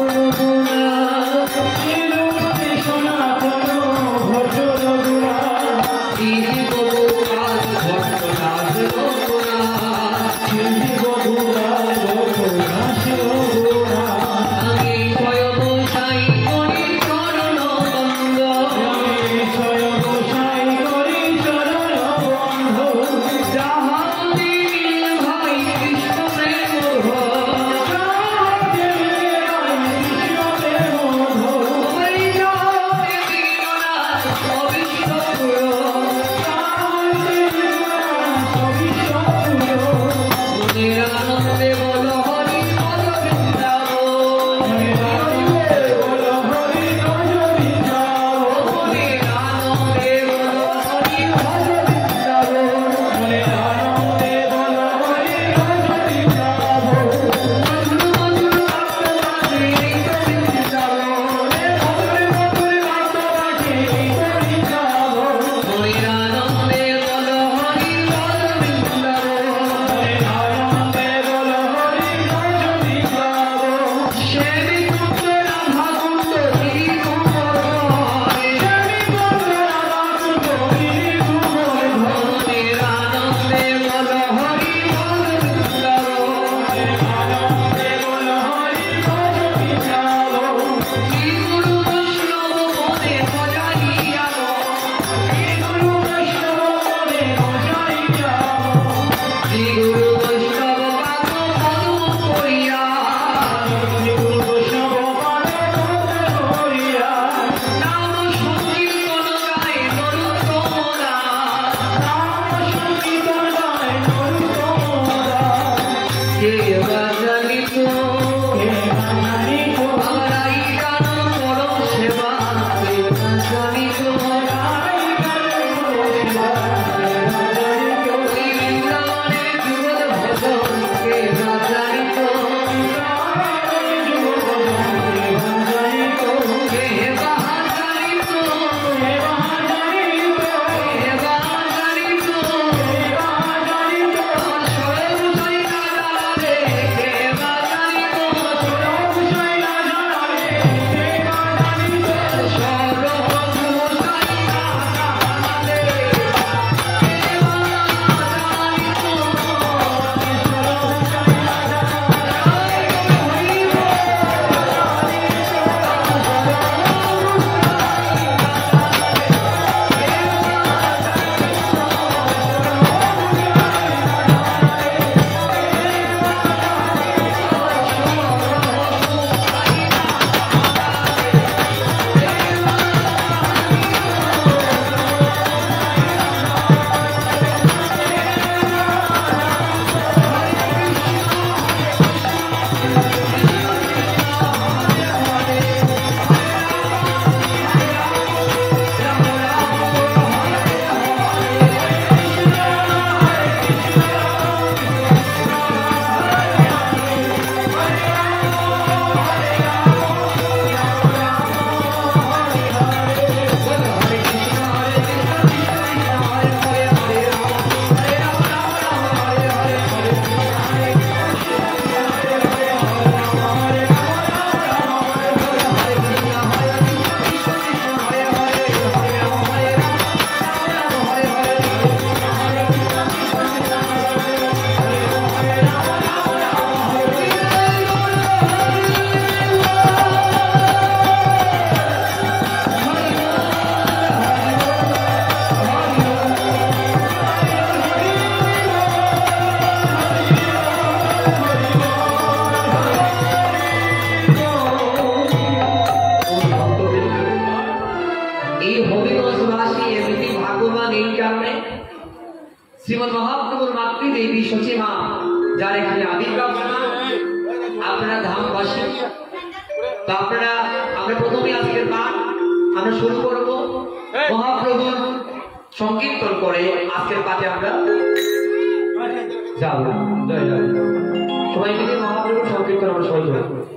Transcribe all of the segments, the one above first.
Thank you. Shrimad মহাপ্রভুর মাতৃদেবী সচিমা যার এখানে আবির্ভাব আপনারা ধামবাসী তো আপনারা আমরা প্রথমে আজকের পাঠ আমরা শুরু করব মহাপ্রভুর সংকীর্তন করে আজকের পাঠে আমরা যাব। জয় জয় সবাই মিলে মহাপ্রভুর সংকীর্তন আমরা সবাই করব।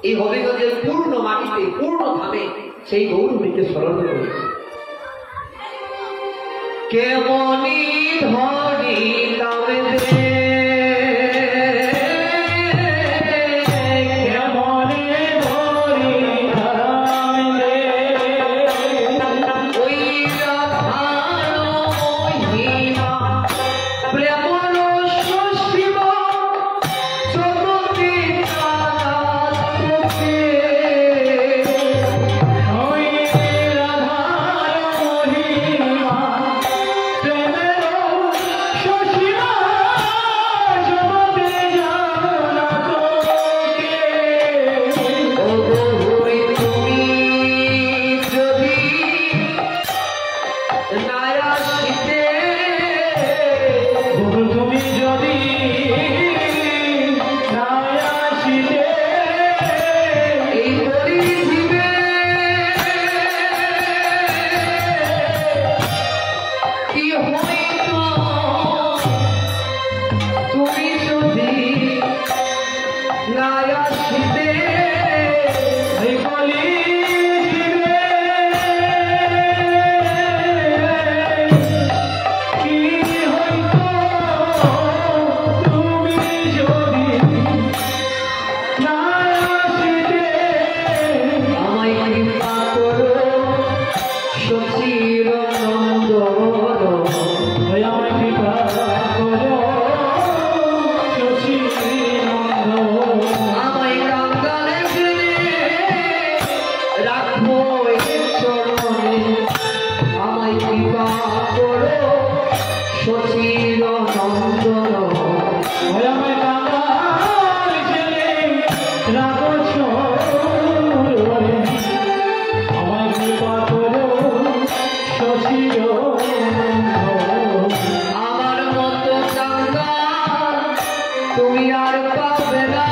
এই হবিগঞ্জের পূর্ণ মাটিতে পূর্ণ ধামে সেই গৌরবীকে স্মরণ করি। কেমনি ধরি তবে Oh শশীর নন্দন আমায় কৃপা করো শশীর নন্দন আমায় কাঙ্গালে ফেলে রাখো চরণে আমায় কৃপা করো শশীর নন্দন আমায় কাঙ্গালে ফেলে রাখো চরণে আমায় কৃপা করো শশীর নন্দন আমার মতো কাঙ্গাল তুমি আর পাবে না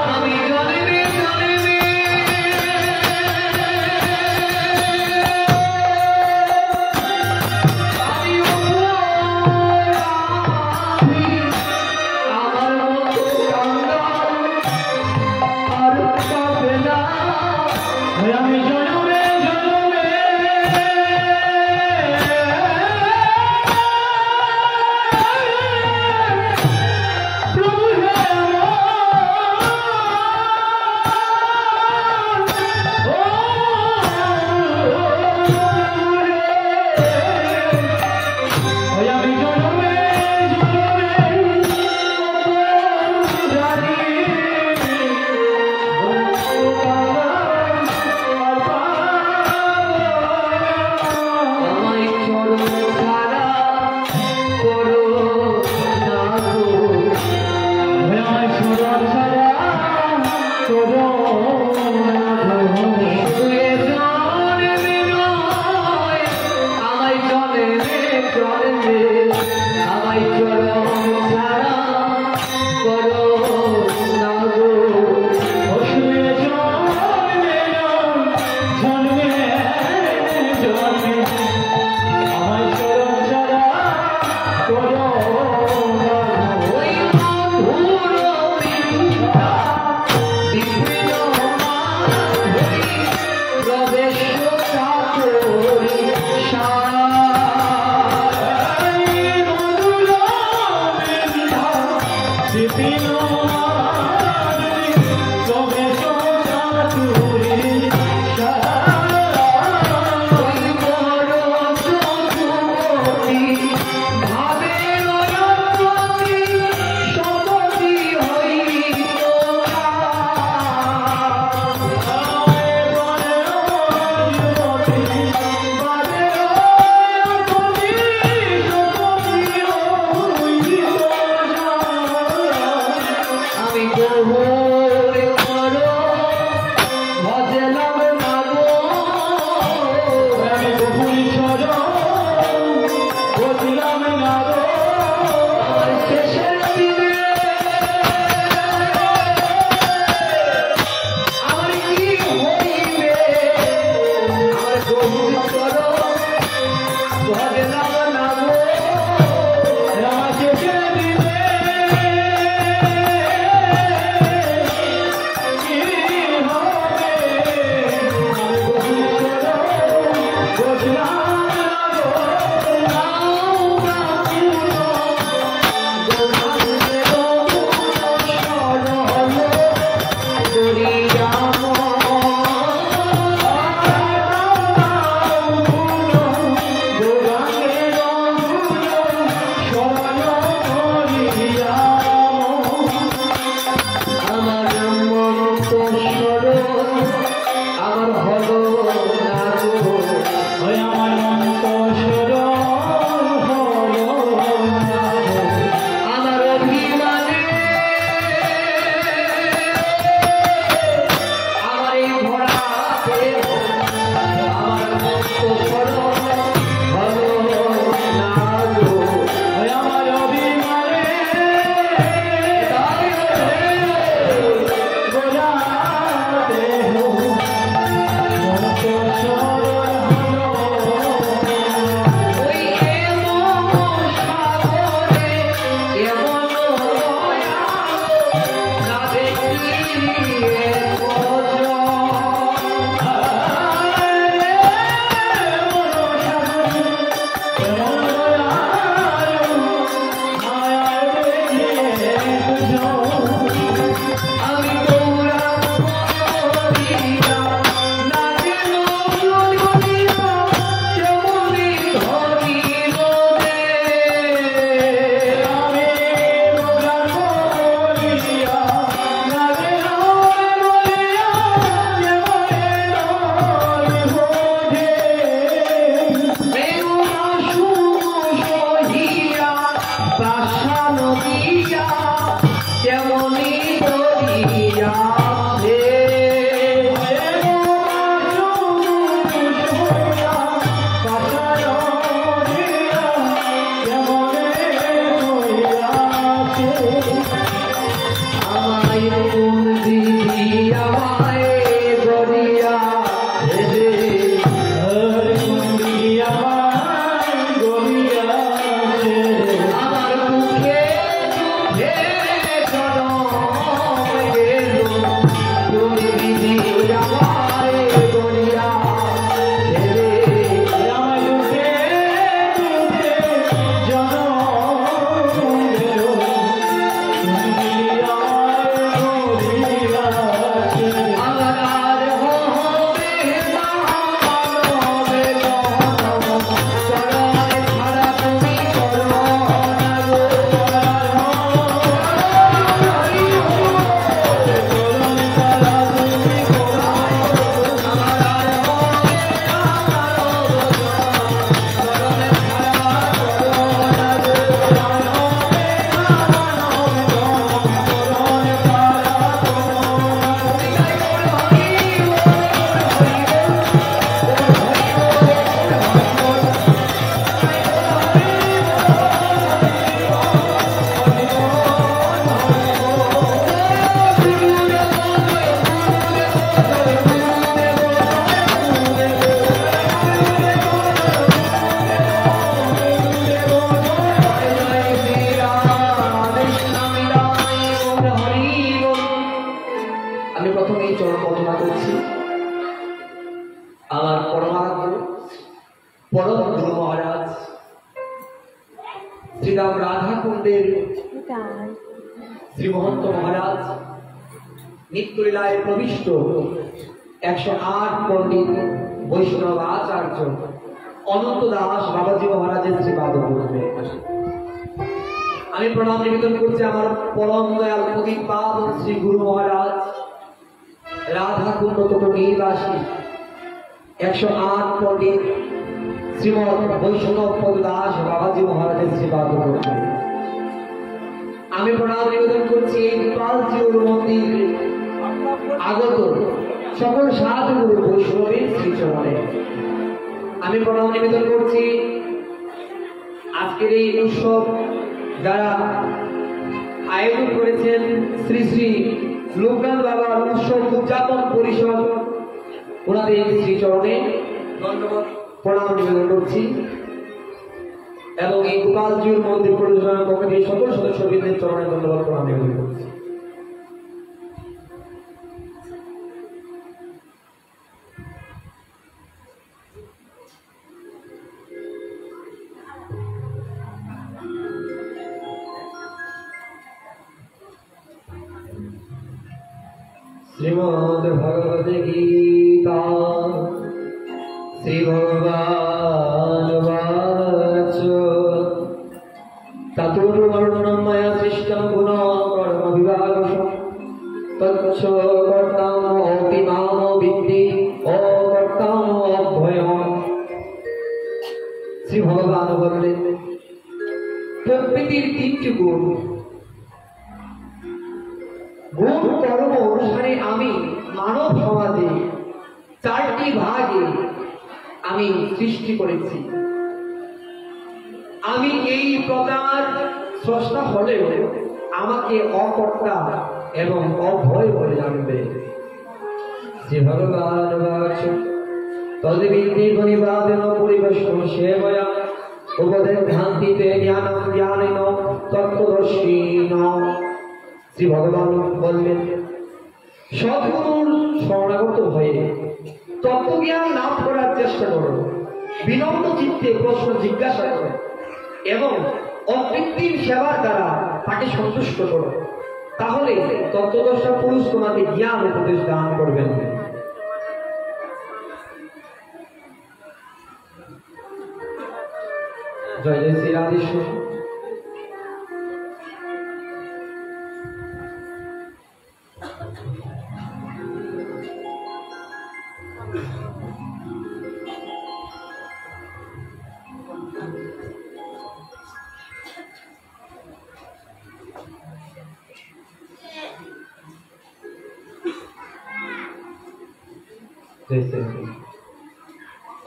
আমি জন্মে জন্মে আমি আমার মতো কাঙ্গাল আর পাবে না আমি জন্মে জন্মে প্রভু হে আমি জন্মে আমায় চরণ ছাড়া করো না গো আমায় সুরন ছাড়া করো শুয়ে জন্মে নয় আমায় জন্মে জন্মে আমায় চরণ ছাড়া করো না গো অসুরে জন্মে জন্মে জন্মে আমায় চরণ ছাড়া করো ওই মধুর বৃন্দা বিভিন্ন মাধুরী প্রবেশ চাতুরী সারা ওই বড় চতুর্থী ভাবের প্রতি শতী হইত আমি গহর করো ভজলাম না গো শেষের দিনে আমার কি হইবে আমার গহর করো ভজলাম না গো গড়িয়াছে আমায় কোন দিদি আমায় গড়িয়া আমার মুখে দুঃখে জনম গেল কোন দিদি আমায় গড়িয়া আমার আর হবে না মানবে জনম চরণে ছাড়া তুমি করো না গো আমি প্রথমে এই চরণ বন্দনা করছি আমার পরমারাধ্য পরম গুরু মহারাজ শ্রীরাম রাধা কুণ্ডের শ্রী মহন্ত মহারাজ নিত্যলীলায় প্রবিষ্ট 108 পণ্ডিত বৈষ্ণব আচার্য অনন্ত দাস বাবাজি মহারাজের শ্রী পাদপদ্মে আমি প্রণাম নিবেদন করছি আমার পরম দয়াল পতিত পাবন শ্রী গুরু মহারাজ রাধা কুণ্ড তত নিবাসী 108 পণ্ডিত শ্রীমৎ বৈষ্ণব পদ দাস বাবাজি মহারাজের শ্রী পাদপদ্মে আমি প্রণাম নিবেদন করছি এই গোপালজিউর মন্দির আগত সকল সাধুগুরু বৈষ্ণবের শ্রীচরণে আমি প্রণাম নিবেদন করছি আজকের এই উৎসব যারা আয়োজন করেছেন শ্রী শ্রী লোকনাথ বাবার উৎসব উদযাপন পরিষদ ওনাদের শ্রীচরণে ধন্যবাদ প্রণাম নিবেদন করছি এবং এই গোপালজিউর মন্দির পরিচালনা কমিটির সকল সদস্যবৃন্দের চরণে ধন্যবাদ প্রণাম নিবেদন করছি। শ্রীমদ্ ভগবদ গীতা শ্রী ভগবান বাচ ততুর্বর্ণম ময়া সৃষ্টম গুণঃ কর্ম বিভাগশঃ তচ্ছ কর্তাম অপি মাম বিদ্ধি অকর্তাম অভয়ম। শ্রী ভগবান বললেন প্রকৃতির 3টি গুণ গুণ কর্ম অনুসারে আমি মানব সমাজে 4টি ভাগে আমি সৃষ্টি করেছি। আমি এই প্রকার স্রষ্টা হলেও আমাকে অকর্তা এবং অভয় বলে জানবে। শ্রী ভগবান বাচ তদ্বিদ্ধি পরিবাদেন পরিবেশন সেবয়া উপদেশ ভ্রান্তিতে জ্ঞানম জ্ঞানেন তত্ত্বদর্শীন। শ্রী ভগবান বললেন সদ্গুরুর শরণাগত হয়ে তত্ত্বজ্ঞান লাভ করার চেষ্টা করো, বিনম্র চিত্তে প্রশ্ন জিজ্ঞাসা করো এবং অকৃত্রিম সেবার দ্বারা তাকে সন্তুষ্ট করো, তাহলে তত্ত্বদর্শা পুরুষ তোমাকে জ্ঞান উপদেশ দান করবেন। জয় জয় শ্রী রাধেশ্বর।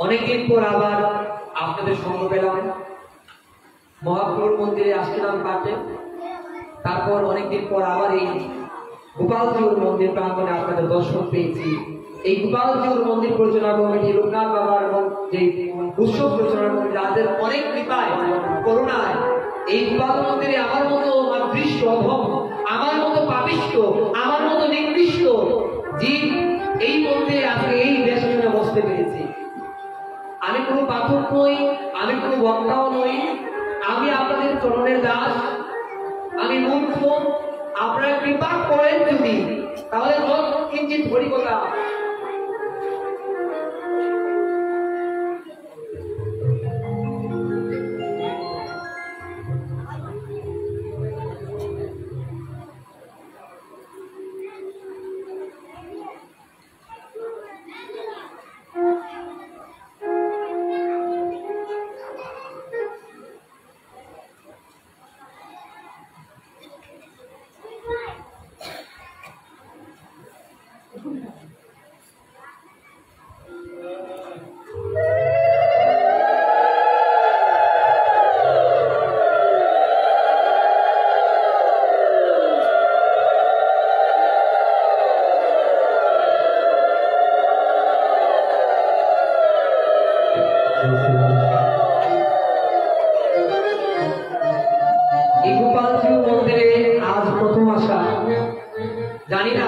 অনেকদিন পর আবার আপনাদের সঙ্গ পেলাম, মহাপ্রভুর মন্দিরে আসছিলাম পাঠে। তারপর অনেকদিন পর আবার এই গোপালজিউর মন্দির প্রাঙ্গণে আপনাদের দর্শন পেয়েছি। এই গোপালজিউর মন্দির পরিচালনা কমিটি, লোকনাথ বাবার যে উৎসব পরিচালনা কমিটি, তাদের অনেক কৃপায় করুণায় এই গোপাল মন্দিরে আমার মতো দৃশ্য অধম, আমার মতো পাপিষ্ঠ, আমার মতো নিকৃষ্ট জীব এই মন্দিরে আজকে এই দেশে বসতে পেরেছি। আমি কোনো পাঠক নই, আমি কোনো বক্তাও নই, আমি আপনাদের চরণের দাস, আমি মূর্খ। আপনারা কৃপা করেন যদি, তাহলে কিঞ্চিত হরিকথা জানি না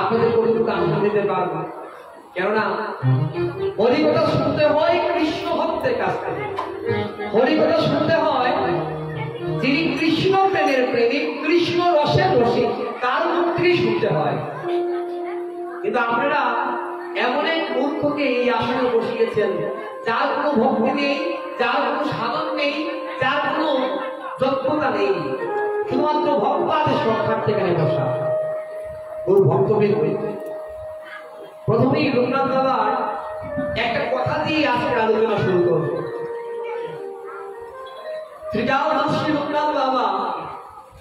আপনাদের কতটুকু আনন্দ দিতে পারবো, কেননা হরিকথা শুনতে হয় কৃষ্ণ ভক্তের কাছ থেকে। হরিকথা শুনতে হয় যিনি কৃষ্ণ প্রেমের প্রেমিক, কৃষ্ণ রসের রসিক, তার মুখ থেকে শুনতে হয়। কিন্তু আপনারা এমন এক মূর্খকে এই আসনে বসিয়েছেন, যার কোনো ভক্তি নেই, যার কোনো সাধন নেই, যার কোনো যোগ্যতা নেই, শুধুমাত্র ভক্তাদের রক্ষার্থে এখানে বসা। ওর ভক্তকে প্রথমেই লোকনাথ বাবার একটা কথা দিয়ে আজকের আলোচনা শুরু করব। শ্রী লোকনাথ বাবা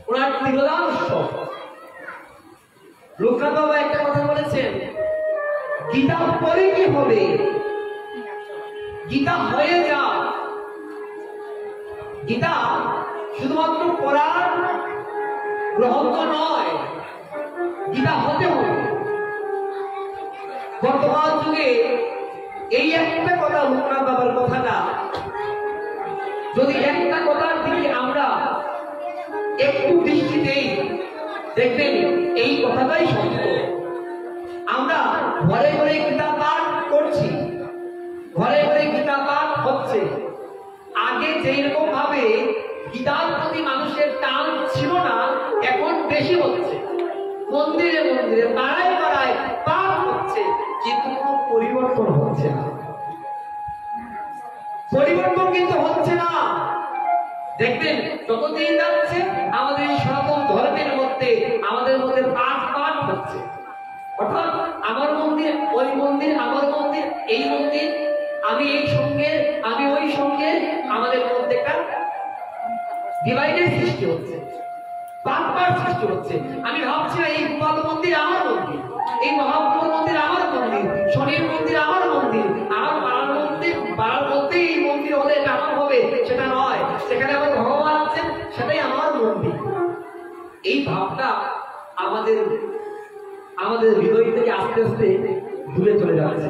ওনার তিরোধান উৎসব। লোকনাথ বাবা একটা কথা বলেছেন, গীতা পরে কি হবে, গীতা হয়ে যাও। গীতা শুধুমাত্র পড়ার গ্রহণ নয়, গীতা হতে হবে। বর্তমান যুগে এই একটা কথা, লোকনাথ বাবার কথাটা, যদি একটা কথার দিকে আমরা একটু দৃষ্টি দেই, দেখবেন এই কথাটাই সত্য। আমরা ঘরে ঘরে গীতা পাঠ করছি, ঘরে ঘরে গীতা পাঠ হচ্ছে। আগে যেরকম ভাবে গীতার প্রতি মানুষের টান ছিল না, এখন বেশি হচ্ছে। মন্দিরে মন্দিরে, পাড়ায় পাড়ায় পাঠ হচ্ছে, কিন্তু কোনো পরিবর্তন হচ্ছে না। পরিবর্তন কিন্তু হচ্ছে না। দেখবেন যতদিন যাচ্ছে আমাদের সনাতন ধর্মের মধ্যে, আমাদের মধ্যে পাঠ পাঠ হচ্ছে। অর্থাৎ আমার মন্দির, ওই মন্দির, আমার মন্দির, এই মন্দির, আমি এই সঙ্গে, আমি ওই সঙ্গে, আমাদের মধ্যে একটা ডিভাইডের সৃষ্টি হচ্ছে, পাঠ পাঠ সৃষ্টি হচ্ছে। আমি ভাবছি এই গোপাল মন্দির আমার মন্দির, এই মহাপ্রভুর মন্দির আমার মন্দির, শনির মন্দির আমার মন্দির, আমার পাড়ার মন্দির, পাড়ার মধ্যে এই মন্দির হলে এটা আমার হবে, সেটা নয়। সেখানে আমার ভগবান আছেন, সেটাই আমার মন্দির। এই ভাবটা আমাদের আমাদের হৃদয় থেকে আস্তে আস্তে দূরে চলে যাচ্ছে।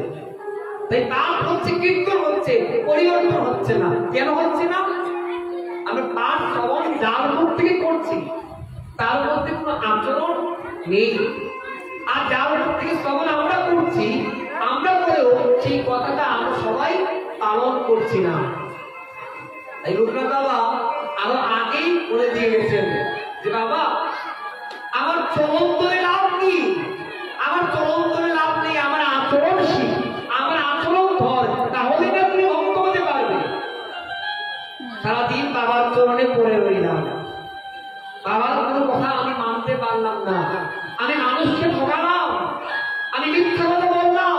তাই পাঠ হচ্ছে, কীর্তন হচ্ছে, পরিবর্তন হচ্ছে না। কেন হচ্ছে না? আমরা পাঠ শ্রবণ যার মুখ থেকে করছি, তার মধ্যে কোনো আচরণ নেই। আর যার মুখ থেকে শ্রবণ আমরা করছি, আমরা করেও সেই কথাটা আমরা সবাই পালন করছি না। এই লোকনাথ বাবা আরো আগেই বলে দিয়ে গেছেন যে বাবা, আমার চরণ ধরে লাভ কি, আমার চরণ ধরে লাভ নেই, আমার আচরণ শিখ, আমার আচরণ ধর, তাহলে না তুমি ভক্ত হতে পারবে। সারাদিন বাবার চরণে পড়ে রইলাম, বাবার কোনো কথা আমি মানতে পারলাম না, আমি মানুষকে ঠকালাম, আমি মিথ্যা কথা বললাম,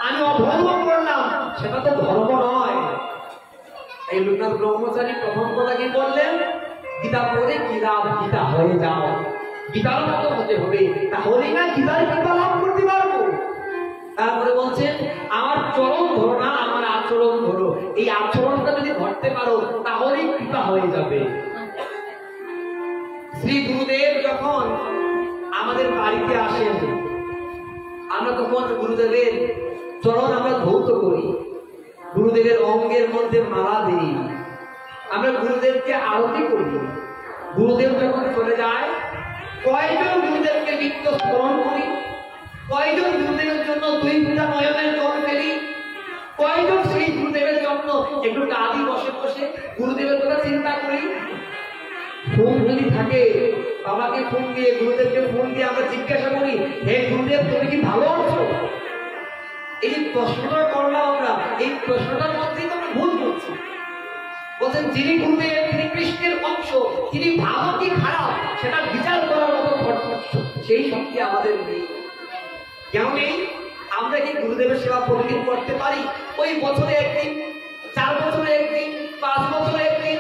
আমি অধর্ম করলাম, সেটা তো ধর্ম নয়। এই লোকনাথ ব্রহ্মচারী প্রথম কথা কি বললেন? গীতা পড়ে কি লাভ, গীতা হয়ে যাও, গীতার মতো হতে হবে, তাহলে না গীতার কৃপা লাভ করতে পারবো। তারপরে বলছেন ধরো না, আমার আচরণ ধরো। এই আচরণটা যদি ধরতে পারো তাহলেই কৃপা হয়ে যাবে। শ্রী গুরুদেব যখন আমাদের বাড়িতে আসেন, আমরা তখন গুরুদেবের চরণ আমরা ধৌত করি, গুরুদেবের অঙ্গের মধ্যে মালা দিই, আমরা গুরুদেবকে আরতি করি। গুরুদেব যখন চলে যায়, কয়জন গুরুদেবকে নিত্য স্মরণ করি, কয়জন গুরুদেবের জন্য দুই পূজা নয়নের জল ফেলি, কয়জন সেই গুরুদেবের জন্য একটু কাঁদি বসে বসে গুরুদেবের কথা চিন্তা করি। ফোন যদি থাকে, বাবাকে ফোন দিয়ে, গুরুদেবকে ফোন দিয়ে আমরা জিজ্ঞাসা করি, হে গুরুদেব তুমি কি ভালো আছো? এই প্রশ্নটা করলাম আমরা, এই প্রশ্নটার মধ্যেই তো আমরা ভুল করছি। বলছেন যিনি গুরুদেব তিনি কৃষ্ণের অংশ, তিনি ভালো কি খারাপ সেটা বিচার করার মতো সেই শক্তি আমাদের নেই। কেন নেই? আমরা কি গুরুদেবের সেবা প্রতিদিন করতে পারি? ওই বছরে একদিন, 4 বছরে একদিন, 5 বছরে একদিন,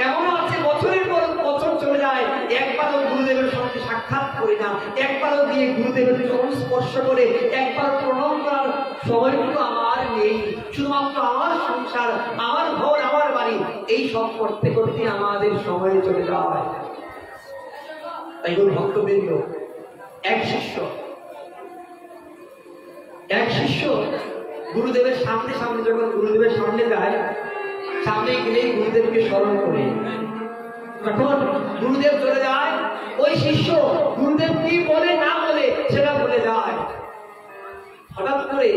এমনও আছে বছরের পর বছর চলে যায়, একবারও গুরুদেবের সঙ্গে সাক্ষাৎ করি না, একবারও গিয়ে গুরুদেবের চরণ স্পর্শ করে একবার প্রণাম করার সময়টুকু আমার নেই। শুধুমাত্র আমার সংসার, আমার ঘর, আমার বাড়ি, এই সব করতে করতে আমাদের সময় চলে যায়। তাই ভক্তবৃন্দ, এক শিষ্য গুরুদেবের সামনে যখন গুরুদেবের সামনে যায়, সামনে গেলেই গুরুদেবকে স্মরণ করে। যখন গুরুদেব চলে যায়, ওই শিষ্য গুরুদেব কি বলে না বলে সেটা বলে যায়। হঠাৎ করে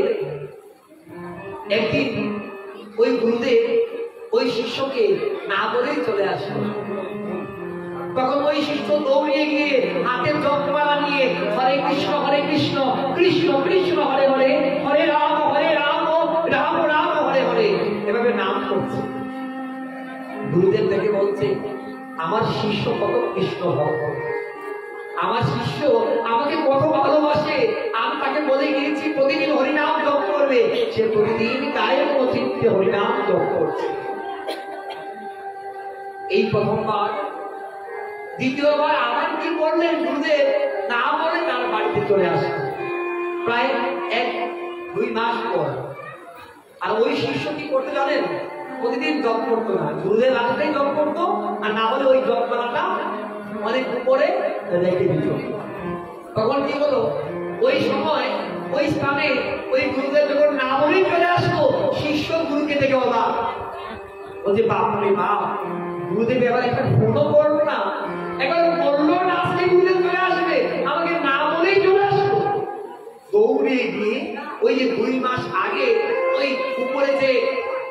একদিন ওই গুরুদেব ওই শিষ্যকে না বলেই চলে আসে। তখন ওই শিষ্য দৌড়িয়ে গিয়ে হাতে জপমালা নিয়ে হরে কৃষ্ণ কৃষ্ণ কৃষ্ণ হরে হরে, হরে রাম রাম রাম হরে হরে এভাবে নাম করছে। গুরুদেব থেকে বলছে, আমার শিষ্য কত কৃষ্ণ ভক্ত, আমার শিষ্য আমাকে কত ভালোবাসে, আমি তাকে বলে গিয়েছি প্রতিদিন হরিনাম জপ করবে, সে প্রতিদিন গায়ে চিত্তে হরিনাম জপ করছে। এই প্রথমবার। দ্বিতীয়বার আবার কি করলেন গুরুদেব? না বলে তার বাড়িতে চলে আসে প্রায় 1-2 মাস পর। আর ওই শিষ্য কি করতে জানেন? প্রতিদিন জপ করতো না, গুরুদেব আসলেই জপ করতো, আর না হলে ওই জপমালাটা অনেক উপরে রেখে দিত। তখন কি হলো, ওই সময় ওই স্থানে ওই গুরুদেব যখন না বলেই চলে আসতো, শিষ্য গুরুকে দেখে অবাক, বলছে বাপরে বাপ, গুরুদেব এবার একটা ফোনও করলো না, একবার বললো না আজকে গুরুদেব চলে আসবে, আমাকে না বলেই চলে আসতো। দৌড়িয়ে গিয়ে ওই যে 2 মাস আগে ওই উপরে যে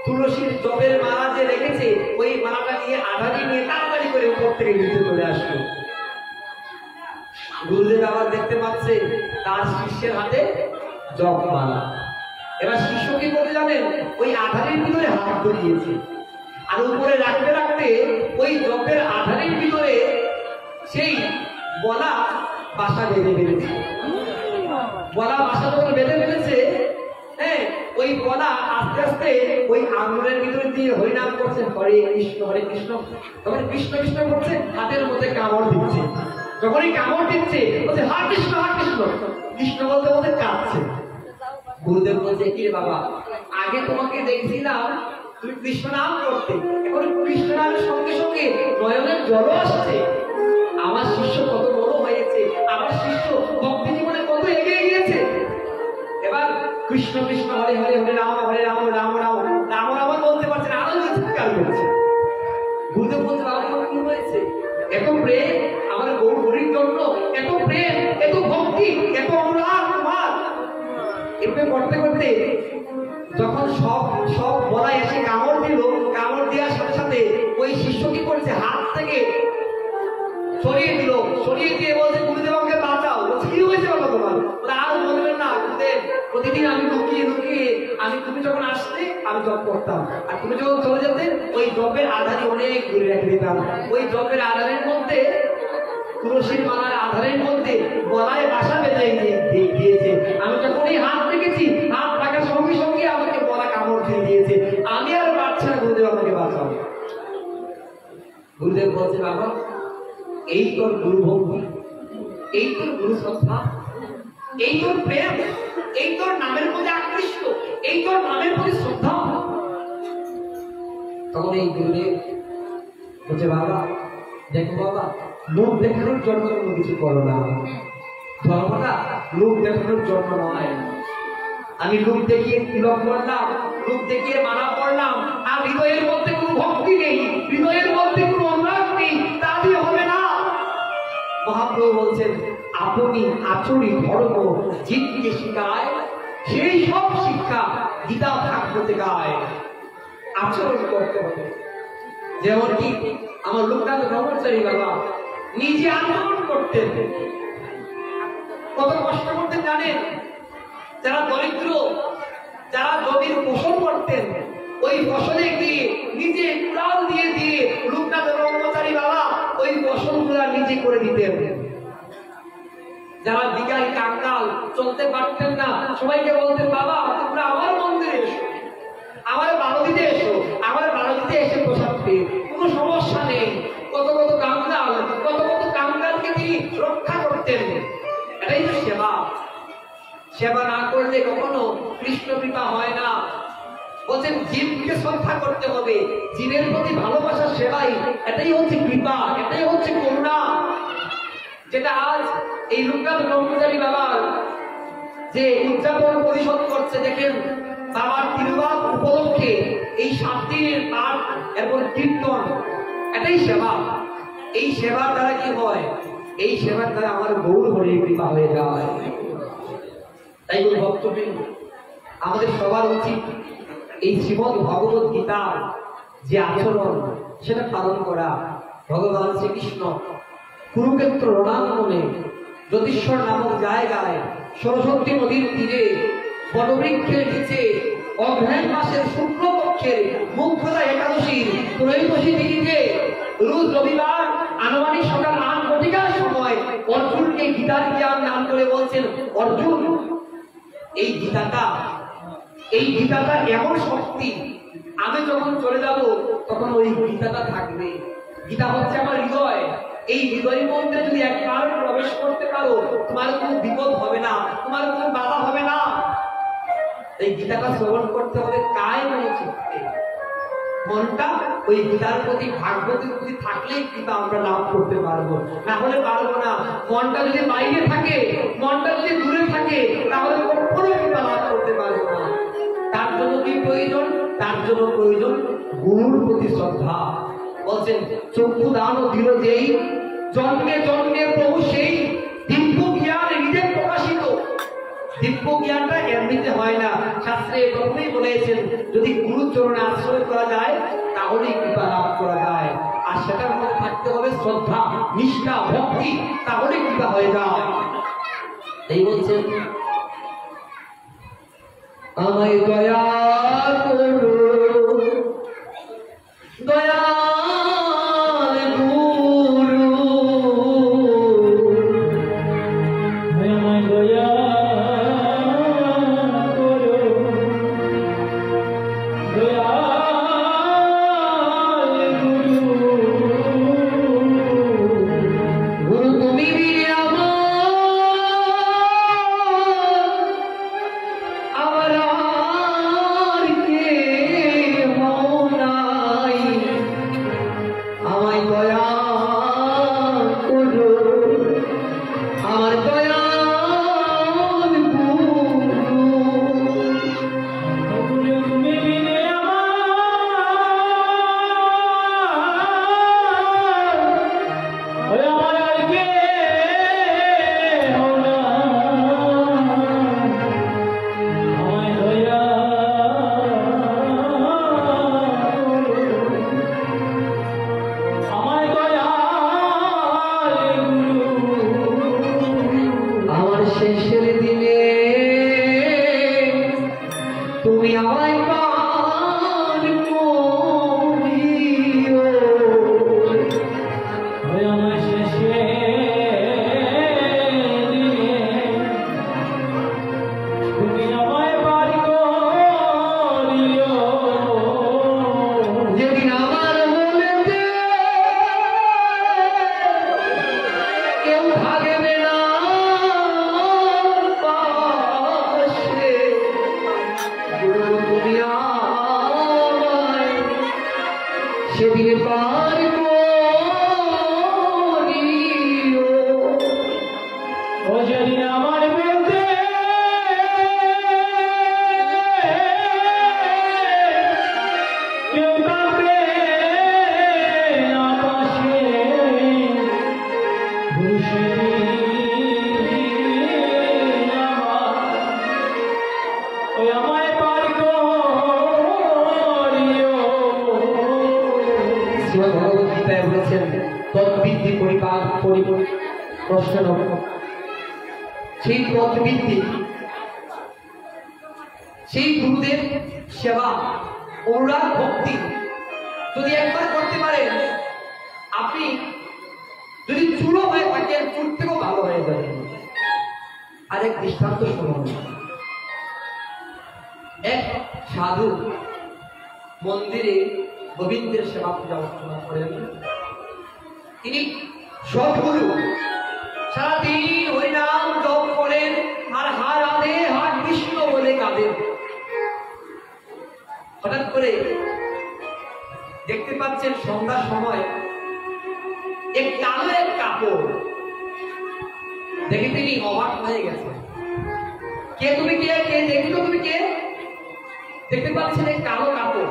তুলসীর জপের মালা যে রেখেছে, ওই মালাটা নিয়ে আধারি নিয়ে তাড়াতাড়ি করে উপর থেকে নিচে চলে আসলো। গুরুদেব আবার দেখতে পাচ্ছে তার শিষ্যের হাতে জপ মালা। এবার শিষ্য কি করতে জানেন? ওই আধারের ভিতরে হাত ধরিয়েছে, আর উপরে রাখতে রাখতে ওই জপের আধারের ভিতরে সেই বলা বাসা বেঁধে ফেলেছে। বলা বাসা যখন বেঁধে ফেলেছে, হ্যাঁ, ওই বলা আস্তে আস্তে ওই আঙুলের ভিতরে দিয়ে হরিনাম করছে, হরে কৃষ্ণ, তখন কৃষ্ণ কৃষ্ণ করছে, হাতের মধ্যে কামড় দিচ্ছে। যখনই কামড় দিচ্ছে বলছে হরে কৃষ্ণ কৃষ্ণ বলতে বলতে কাঁদছে। গুরুদেব বলছে, কি রে বাবা, আগে তোমাকে দেখছিলাম তুমি কৃষ্ণ নাম করতে, এখন কৃষ্ণ নামের সঙ্গে সঙ্গে নয়নের জলও আসছে। আমার শিষ্য কত বড় হয়েছে, আমার শিষ্য ভক্তি জীবনে কত এগিয়ে গিয়েছে। এবার কৃষ্ণ কৃষ্ণ হরে হরে, হরে রাম রাম রাম বলতে পারছেন, আরো চিৎকার করছে। গুরুদেব বলতে, বাবা তোমার কি হয়েছে? এত প্রেম আমার গৌরীর জন্য, এত প্রেম, এত ভক্তি, এত অনুরাগ তোমার। এভাবে করতে করতে যখন সব বলা এসে কামড় দিল, কামড় দেওয়ার সাথে সাথে ওই শিষ্য কি করেছে, হাত থেকে সরিয়ে দিল, সরিয়ে দিয়ে বলছে, গুরুদেব আমাকে বাঁচাও। বলছে, কি হয়েছে বাবা তোমার? আর বলবেন না গুরুদেব, প্রতিদিন আমি লুকিয়ে আমি তুমি যখন আসলে আমি জপ করতাম, আর তুমি যখন চলে যেতে ওই জপের আধারে অনেক দূরে রেখে দিতাম। ওই জপের আধারের মধ্যে, তুলসীর মালার আধারের মধ্যে গলায় বাসা বেঁধে দিয়েছে। আমি যখন এই হাত রেখেছি, হাত রাখার সঙ্গে সঙ্গে আমাকে গলা কামড় দিয়ে দিয়েছে, আমি আর পারছি না, গুরুদেব আমাকে বাঁচাও। গুরুদেব বলছে, বাবা এই তোর গুরু ভক্তি, এই তোর গুরু শ্রদ্ধা, এই তোর প্রেম, এই তোর নামের মধ্যে আকৃষ্ট, এই তোর নামের প্রতি শ্রদ্ধা। তখন এই গুরুদেব বলছে, বাবা দেখো বাবা, লোক দেখানোর জন্য কোনো কিছু করো না, ধর্মটা লোক দেখানোর জন্য নয়। আমি লোক দেখিয়ে তিলক করলাম, লোক দেখিয়ে মালা পড়লাম, আর হৃদয়ের মধ্যে কোনো ভক্তি নেই, হৃদয়ের মধ্যে কোনো অনুরাগ নেই, তা দিয়ে হবে না। মহাপ্রভু বলছেন, আপনি আচরি ধর্ম জীবকে শিখায়, সেই সব শিক্ষা গীতা ভাগবতে গায়। আচরণ করতে হবে। যেমন কি আমার লোকনাথ ব্রহ্মচারী বাবা নিজে আচরণ করতেন, কত কষ্ট করতেন জানেন? যারা দরিদ্র, যারা জমির ফসল করতেন, ওই ফসলে গিয়ে নিজে কুড়াল দিয়ে দিয়ে লোকনাথ ব্রহ্মচারী বাবা ওই ফসলগুলা নিজে করে দিতেন। যারা বিকারী কাঙ্গাল চলতে পারতেন না, সবাইকে বলতেন, বাবা তোমরা আমার মন্দিরে এসো, আমার বারোদিতে এসো, আমার বারোদিতে এসে প্রসাদ পেয়ে, কোনো সমস্যা নেই। কত কত কাঙ্গালকে তিনি রক্ষা করতেন। এটাই তো সেবা। সেবা না করলে কখনো কৃষ্ণ কৃপা হয় না। বলছেন জীবকে শ্রদ্ধা করতে হবে, জীবের প্রতি ভালোবাসা, সেবাই, এটাই হচ্ছে কৃপা, এটাই হচ্ছে করুণা। যেটা আজ এই লোকনাথ ব্রহ্মচারী বাবার যে উদযাপন পরিষদ করছে, দেখেন বাবার তিরুভাব উপলক্ষে এই 7 দিনের পাঠ এবং কীর্তন, এটাই সেবা। এই সেবার দ্বারা কি হয়? এই সেবার দ্বারা আমার গৌর হরে কৃপা হয়ে যায়। তাই ভক্তবৃন্দ, আমাদের সবার উচিত এই শ্রীমদ ভগবত গীতার যে আচরণ সেটা পালন করা। ভগবান শ্রীকৃষ্ণ কুরুক্ষেত্র রণাঙ্গনে জ্যোতিষ্বর নামক জায়গায় সরস্বতী নদীর তীরে বটবৃক্ষের নিচে অগ্রহায়ণ মাসের শুক্লপক্ষের মুখ্যতা একাদশীর ত্রয়োদশী তিথিতে রোজ রবিবার আনুমানিক সকাল 8 ঘটিকার সময় অর্জুনকে গীতার জ্ঞান দান করে বলছেন, অর্জুন এই গীতাটা এমন শক্তি, আমি যখন চলে যাব তখন ওই গীতাটা থাকবে। গীতা হচ্ছে আমার হৃদয়, এই হৃদয়ের মধ্যে যদি একবার প্রবেশ করতে পারো, তোমার কোনো বিপদ হবে না, তোমার কোনো বাধা হবে না। এই গীতাটা শ্রবণ করতে হবে কায় মনে চিত্তে। মনটা ওই গীতার প্রতি, ভাগবতের প্রতি থাকলেই কৃপা আমরা লাভ করতে পারবো, না হলে পারবো না। মনটা যদি বাইরে থাকে, মনটা যদি দূরে থাকে, তাহলে কখনো কৃপা লাভ করতে পারবো না। তার জন্য কি প্রয়োজন? তার জন্য প্রয়োজন গুরুর প্রতি শ্রদ্ধা। বলছেন, চক্ষু দান দিল যেই, জন্মে জন্মে প্রভু সেই, দিব্য জ্ঞান হৃদয়ে প্রকাশিত। দিব্য জ্ঞানটা এমনিতে হয় না, শাস্ত্রে প্রথমেই বলেছেন যদি গুরুর চরণে আশ্রয় করা যায় তাহলেই কৃপা লাভ করা যায়। আর সেটার মধ্যে থাকতে হবে শ্রদ্ধা, নিষ্ঠা, ভক্তি, তাহলে কৃপা হয়ে যায়। এই বলছেন, আমায় দয়া করো দয়াল গুরু, আমায় দয়া করো দয়াল গুরু। গুরু তুমি আমার আর কেহ নাই, আমায় দয়া করো আমার দয়াল গুরু। তুমি বিনে আমার আর কেহ নাই, আমায় দয়া আমায় দয়াল গুরু। আমার শেষের দিনে তুমি আমায় পান করিও, আমার শেষে দিনে তুমি আমায় পার করিও। যেদিন আমার মনেতে কেউ থাকবে না পাশে, গুরু বলেছেন তদ্বিদ্ধি পরিপাক প্রশ্ন সেই তদ্বিদ্ধি সেই গুরুদের সেবা অনুরাগ ভক্তি যদি একবার করতে পারেন, আপনি যদি চুলো হয়ে থাকেন চুল থেকেও ভালো হয়ে যাবেন। আরেক দৃষ্টান্ত শুনুন। এক সাধু মন্দিরে গোবিন্দের সেবা পূজা অর্চনা করেন। তিনি সদ্গুরু, সারাদিন হরিনাম জপ করেন আর হা রাধে হা কৃষ্ণ বলে কাঁদেন। হঠাৎ করে দেখতে পাচ্ছেন সন্ধ্যার সময় এক কালো এক কাপড় দেখে তিনি অবাক হয়ে গেছেন। কে তুমি কে? কে দেখি তো তুমি কে? দেখতে পাচ্ছেন এক কালো কাপড়।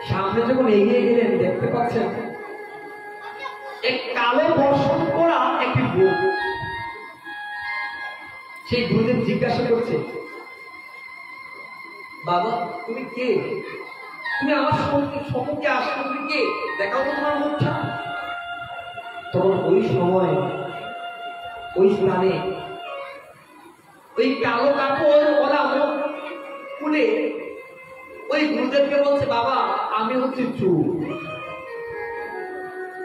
সামনে যখন এগিয়ে গেলেন দেখতে পাচ্ছেন এক কালো বর্ষণ করা একটি বুক। সেই গুরুদেব জিজ্ঞাসা করছে, বাবা তুমি কে? তুমি আমার সম্মুখে আসো, তুমি কে? দেখাও তো তোমার মুখটা। তখন ওই সময় ওই স্থানে ওই কালো কাপড় ওরা মুখ খুলে ওই গুরুদেবকে বলছে, বাবা আমি হচ্ছে চুর।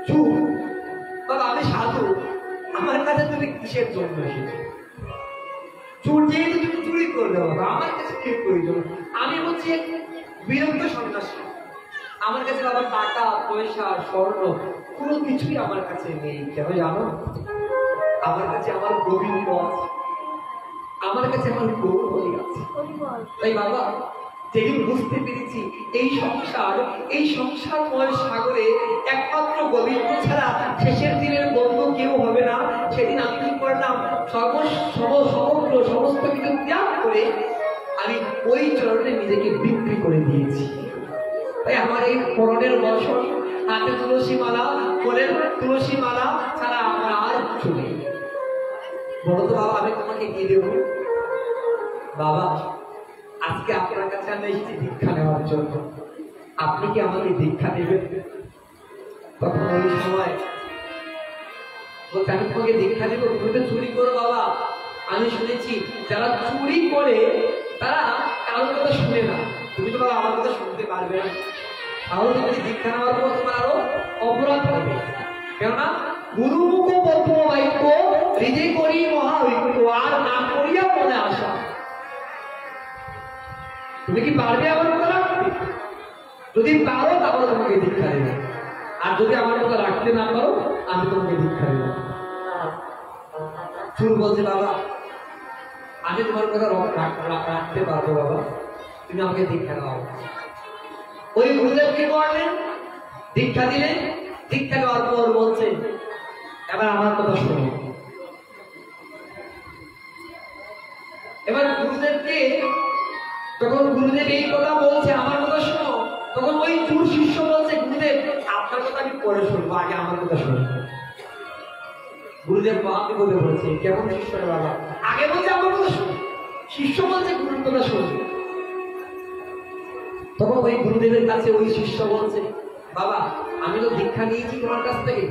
চুর বাবা, আমি সাধু, আমার কাছে তুমি কিসের জন্য এসেছো? চুর যেহেতু তুমি চুরি করবে বাবা, আমার কাছে কি প্রয়োজন? আমি হচ্ছে বিরক্ত সন্ন্যাসী, আমার কাছে বাবা টাকা পয়সা স্বর্ণ কোনো কিছুই আমার কাছে নেই। কেন জানো? আমার কাছে আমার গোবিন্দ আছে, আমার কাছে আমার গৌরবই আছে। তাই বাবা যেদিন বুঝতে পেরেছি এই সংসারময় সাগরে একমাত্র গোবিন্দ ছাড়া শেষের দিনের বন্ধু কেউ হবে না, সেদিন আমি কি করলাম? সমস্ত কিছু ত্যাগ করে আমি ওই চরণে নিজেকে বিক্রি করে দিয়েছি। তাই আমার এই পরনের বসন, হাতে তুলসী মালা, কোলের তুলসী মালা ছাড়া আমার আর কিছু নেই। বলো তো বাবা আমি তোমাকে কি দেব? বাবা আজকে আপনার কাছে আমি এসেছি দীক্ষা নেওয়ার জন্য, আপনি কি আমাকে দীক্ষা দেবেন? তখন ওই সময় বলতে, আমি তোমাকে দীক্ষা দেবো? তুমি তো চুরি করো বাবা। আমি শুনেছি যারা চুরি করে তারা কারোর কথা শুনে না, তুমি তো বাবা আমার কথা শুনতে পারবে না। তাহলে তুমি দীক্ষা নেওয়ার পর তোমার আরো অপরাধ হবে। কেননা গুরুমুখ প্রথম বাক্য হৃদে করি মহা ঐক্য, আর না করিয়া মনে আসা। তুমি কি পারবে আমার কথা রাখতে? যদি পারো তাহলে তোমাকে দীক্ষা দেবে, আর যদি আমার কথা রাখতে না পারো আমি তোমাকে দীক্ষা দেব। চুর বলছে, বাবা আমি তোমার কথা রাখতে পারবো বাবা, তুমি আমাকে দীক্ষা দাও। ওই গুরুদেব কি করলেন? দীক্ষা দিলেন। দীক্ষা দেওয়ার পর বলছে, এবার আমার কথা শোনো। এবার গুরুদেবকে তখন গুরুদেব এই কথা বলছে, আমার কথা শোনো, তখন ওই চুর শিষ্য বলছে, গুরুদেব আপনার কথা আমি পরে শুনবো, আগে আমার কথা শুনবো। গুরুদেব আপনি বলে বলছে, কেমন শিষ্য বাবা? আগে বলছে আমার কথা শুনো, শিষ্য বলছে গুরুর কথা শুনবে। তখন ওই গুরুদেবের কাছে ওই শিষ্য বলছে, বাবা আমি তো দীক্ষা নিয়েছি তোমার কাছ থেকে,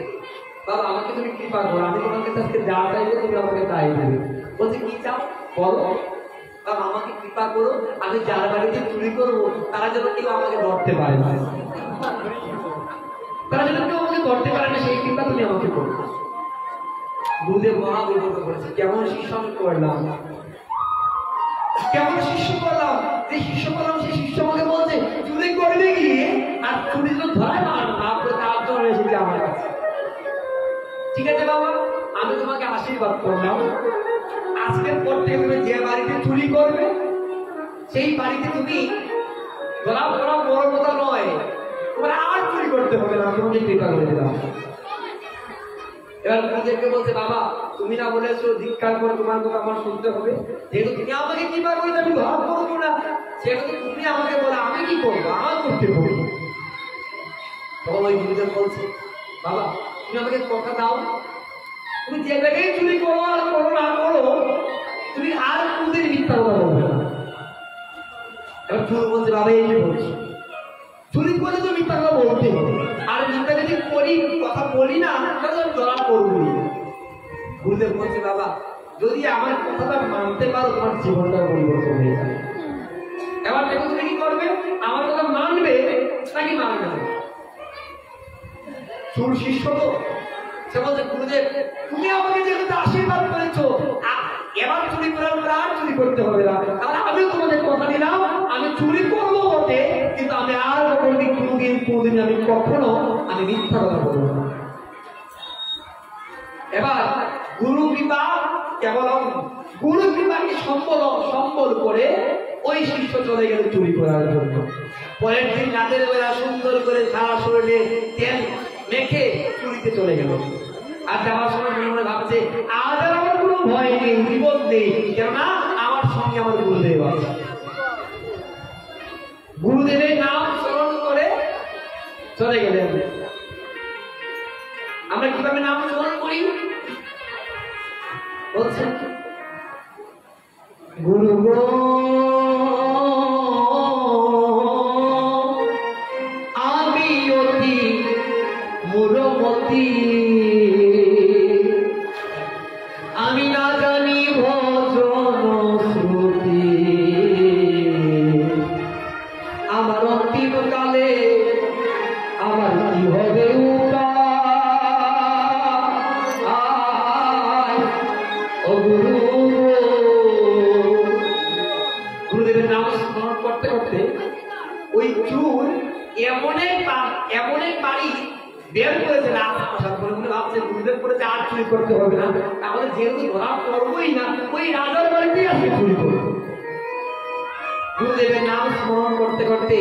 বাবা আমাকে তুমি কৃপা করো, আমি তোমার কাছে যা চাইবো তুমি আমাকে তাই দেবে। বলছে কি চাও বলো? বাবা আমাকে কৃপা করো, আমি যার বাড়িতে চুরি করবো তারা যেন কেউ আমাকে ধরতে পারে না, তারা যেন কেউ আমাকে ধরতে পারে না, সেই কৃপা তুমি আমাকে করো। গুরুদেব মহা বিপদ করেছে, কেমন শিষ্য আমি করলাম, কেমন শিষ্য করলাম? যে শিষ্য করলাম সেই শিষ্য আমাকে বলছে চুরি করবে গিয়ে, আর চুরি তো ধরে না তার জন্য এসেছে আমার কাছে। ঠিক আছে বাবা, আমি তোমাকে আশীর্বাদ করলাম, আজকের পর থেকে তুমি যে বাড়িতে চুরি করবে সেই বাড়িতে তুমি গলা বড় বড় কথা নয়, তোমার আর চুরি করতে হবে না, তোমাকে কৃপা করে দিলাম। এবার গুরুদেবকে বলছে, বাবা তুমি না বলেছো দীক্ষার পর তোমার কথা আমার শুনতে হবে, যেহেতু তুমি আমাকে কৃপা করে আমি ধরা করবো না, সেহেতু তুমি আমাকে বলে আমি কি করবো, আমার করতে হবে। তখন ওই গুরুদেব বলছে, বাবা তুমি আমাকে কথা দাও, তুমি যে জায়গায় চুরি করো আর করো না করো, তুমি আর কোনদিন মিথ্যা কথা বলবে না। এবার চুর বলছে, বাবা এই যে বলছি চুরি করে তো মিথ্যা কথা বলতে হবে, আর মিথ্যা যদি করি তাহলে আমি ধরা পড়বই। গুরুদেব বলছে বাবা যদি আমার কথাটা মানতে পারো তোমার জীবনটা পরিবর্তন হয়ে যাবে। এবার দেখো তুমি কি করবে, আমার কথা মানবে নাকি মানবে না। চুর শিষ্য তো সে বলছে গুরুদেব তুমি আমাকে যেহেতু আশীর্বাদ করেছো এবার চুরি করার পর আর চুরি করতে হবে না, তাহলে আমিও তোমাদের কথা দিলাম আমি চুরি করবো বটে কিন্তু আমি আর কোনোদিন আমি কখনো আমি মিথ্যা কথা বলবো না। এবার গুরু কৃপা কেবল গুরু কৃপাকে সম্বল করে ওই শিষ্য চলে গেল চুরি করার জন্য। পরের দিন রাতের বেলা সুন্দর করে সারা শরীরে তেল মেখে চুরিতে চলে গেল। আর যাওয়ার সময় মনে মনে ভাবছে আজ আর আমার কোনো ভয় নেই, বিপদ নেই, কেননা আমার সঙ্গে আমার গুরুদেব আছে। গুরুদেবের নাম স্মরণ করে চলে গেলেন। আমরা কিভাবে নাম স্মরণ করি বলছেন, গুরু গো আমি অতি মূঢ়মতি, আমি না জানি ভজন শ্রুতি, আমার অন্তিম কালে আমার কি হবে গুরুদেবের নাম স্মরণ করতে করতে ওই চুর এমন এক বাড়ি বের করেছে রাজপ্রাসাদ বলে মনে ভাবছে গুরুদেব করেছে আর চুরি করতে হবে না, তাহলে যেহেতু ধরা পড়বই না ওই রাজার বাড়িতেই আসে চুরি করবে। গুরুদেবের নাম স্মরণ করতে করতে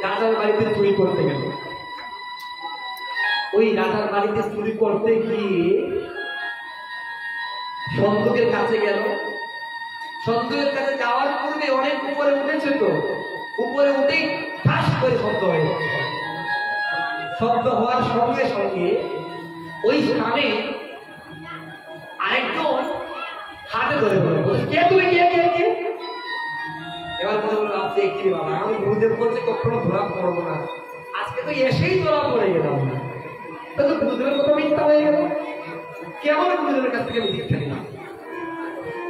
রাজার বাড়িতে চুরি করতে গেল। ওই রাজার বাড়িতে চুরি করতে গিয়ে সন্দুকের কাছে গেল। সন্দুকের কাছে যাওয়ার পূর্বে অনেক উপরে উঠেছে, তো উপরে উঠেই ঠাস করে শব্দ হয়ে শব্দ হওয়ার সঙ্গে সঙ্গে ওই স্থানে আরেকজন হাতে ধরে বলে কে তুমি কে কে কে। এবার বলে বললো আপনি কি বাবা আমি গুরুদেব বলতে কখনো ধরা পড়বো না, আজকে তো এসেই ধরা পড়ে গেলাম না, তো গুরুদেবের কথা মিথ্যা হয়ে গেল, কেমন গুরুদেবের কাছ থেকে আমি দীক্ষা নিলাম।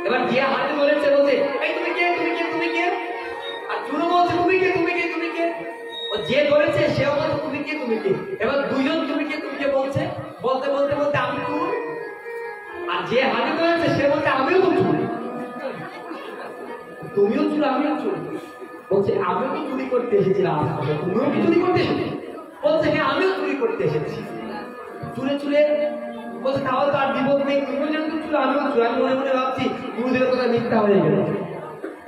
এবার যে হাতে ধরেছে বলছে এই তুমি কে তুমি কে তুমি কে, আর চুরু বলছে তুমি কে তুমি কে তুমি কে, ও যে ধরেছে সেও বলছে তুমি কে তুমি কে। এবার দুইজন তুমি কে বলছে, বলতে বলতে বলতে আমি চুর, আর যে হাতে ধরেছে সে বলছে আমিও তো চুর, তুমিও চুর আমিও চুর। বলছে আমিও তো চুরি করতে এসেছিলাম, তুমিও কি চুরি করতে এসেছি? বলছে হ্যাঁ আমিও চুরি করতে এসেছি। চুরে চুরে বলছে তাহলে তার বিপদ নেই, তুমিও যেহেতু চুর আমিও চুর। আমি মনে মনে ভাবছি গুরুদেবের কথা মিথ্যা হয়ে গেল।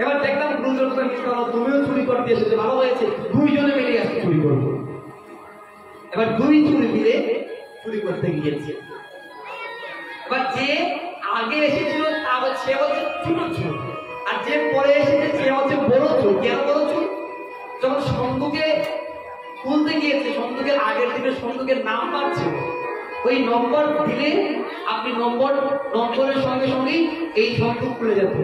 এবার দেখলাম গুরুদেবের কথা মিথ্যা হলো, তুমিও চুরি করতে এসেছো, ভালো হয়েছে দুইজনে মিলে আজকে চুরি করবো। এবার দুই চুরি মিলে চুরি করতে গিয়েছে। এবার যে আগে এসেছিল তা সে হচ্ছে ছোট চুর, আর যে পরে এসেছে সে হচ্ছে বড় চুর। কেন বড় চুর? যখন সন্দুকে খুলতে গিয়েছে, সন্দুকের আগের দিনে সন্দুকের নাম্বার ছিল, ওই নম্বর দিলে আপনি নম্বরের সঙ্গে সঙ্গেই এই সন্দুক খুলে যেত।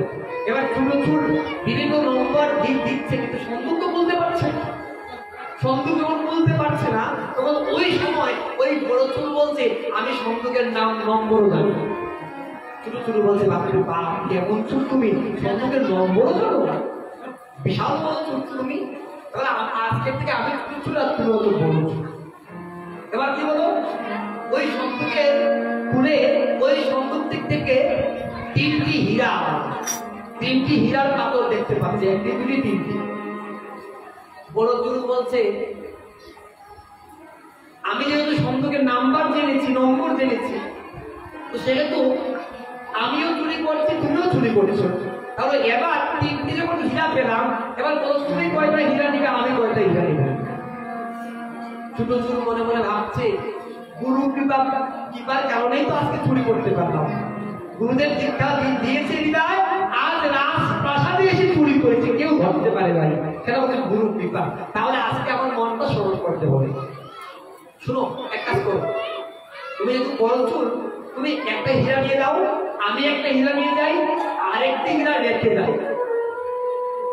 এবার ছোট চুর বিভিন্ন নম্বর দিচ্ছে কিন্তু সন্দুক তো বলতে পারছে না। সন্দুক যখন বলতে পারছে না তখন ওই সময় ওই বড় চুর বলছে আমি সন্দুকের নাম নম্বরও জানি। ছোট চুর বলছে বাপরে বাপ কেমন চুর তুমি, সন্দুকের নম্বরও জানো, বিশাল বড় চুর তুমি, তাহলে আজকের থেকে আমি ছোট চুর আর তুমি অত বড় চুর। এবার কি বলো, ওই সন্দুকে খুলে ওই সন্দুক থেকে তিনটি হীরার পাথর দেখতে পাচ্ছে, একটি দুটি তিনটি। বড় চুর বলছে আমি যেহেতু সন্দুকের নাম্বার জেনেছি, নম্বর জেনেছি, তো সেহেতু আমিও চুরি করছি তুমিও চুরি করছো, তাহলে এবার তিনটি যখন হীরা পেলাম এবার তুমি কয়টা হীরা নিবে আমি কয়টা হীরা নিবে। ছোট চুর মনে মনে ভাবছে গুরু কৃপার কারণেই তো আজকে চুরি করতে পারলাম, গুরুদেব দীক্ষা দিয়েছে বিদায় আজ রাজপ্রাসাদে এসে চুরি করেছে, কেউ ধরতে পারে ভাই, সেটা হচ্ছে গুরু কৃপা। তাহলে আজকে আমার মনটা সরল করতে হবে। শুনো এক কাজ করো, তুমি যেহেতু বড় চুর তুমি একটা হীরা নিয়ে দাও, আমি একটা হীরা নিয়ে যাই, আরেকটি হীরা রেখে যাই,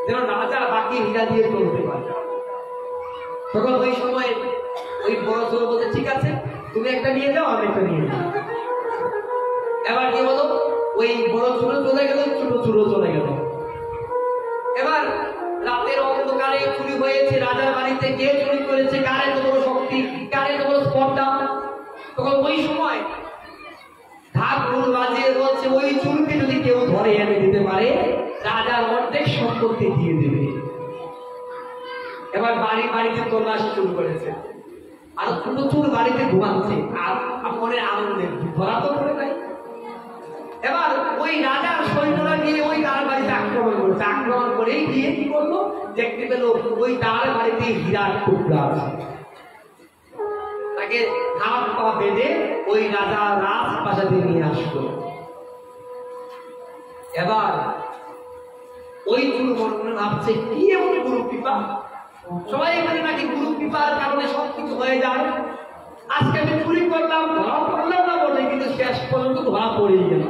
যেন রাজা বাকি হীরা দিয়ে চলতে পারে। তখন ওই সময় ওই বড় চোর বলতে ঠিক আছে তুমি একটা নিয়ে যাও, আমি একটা নিয়ে যাও। এবার কি বলো, ওই বড় চুরো চলে গেল, ছোট চুরো চলে গেল। এবার রাতের অন্ধকারে চুরি হয়েছে রাজার বাড়িতে, কে চুরি করেছে, কার এত বড় শক্তি, কার এত বড় স্পর্ধা। তখন ওই সময় ঢাক ঢোল বাজিয়ে বলছে, ওই চুরকে যদি কেউ ধরে এনে দিতে পারে, রাজার অর্ধেক সম্পত্তি দিয়ে দেবে। এবার বাড়িতে তল্লাশি শুরু করেছে, আর ছোট চুর বাড়িতে ঘুমাচ্ছে, আর মনে আনন্দে ধরা তো করে নাই। এবার ওই রাজার সৈন্যরা গিয়ে ওই তার বাড়িতে আক্রমণ করছে, আক্রমণ করেই গিয়ে কি করলো, দেখতে পেল ওই তার বাড়িতে হীরার টুকরা আছে। তাকে হাত পা বেঁধে ওই রাজা রাজপ্রাসাদে নিয়ে আসলো। এবার ওই গুরু মনে মনে ভাবছে, কি এমন গুরু কৃপা, সবাই এখানে নাকি গুরু কৃপার কারণে সবকিছু হয়ে যায়। আজকে আমি চুরি করলাম, ধরা পড়লাম না বলে, কিন্তু শেষ পর্যন্ত ধরা পড়েই গেল।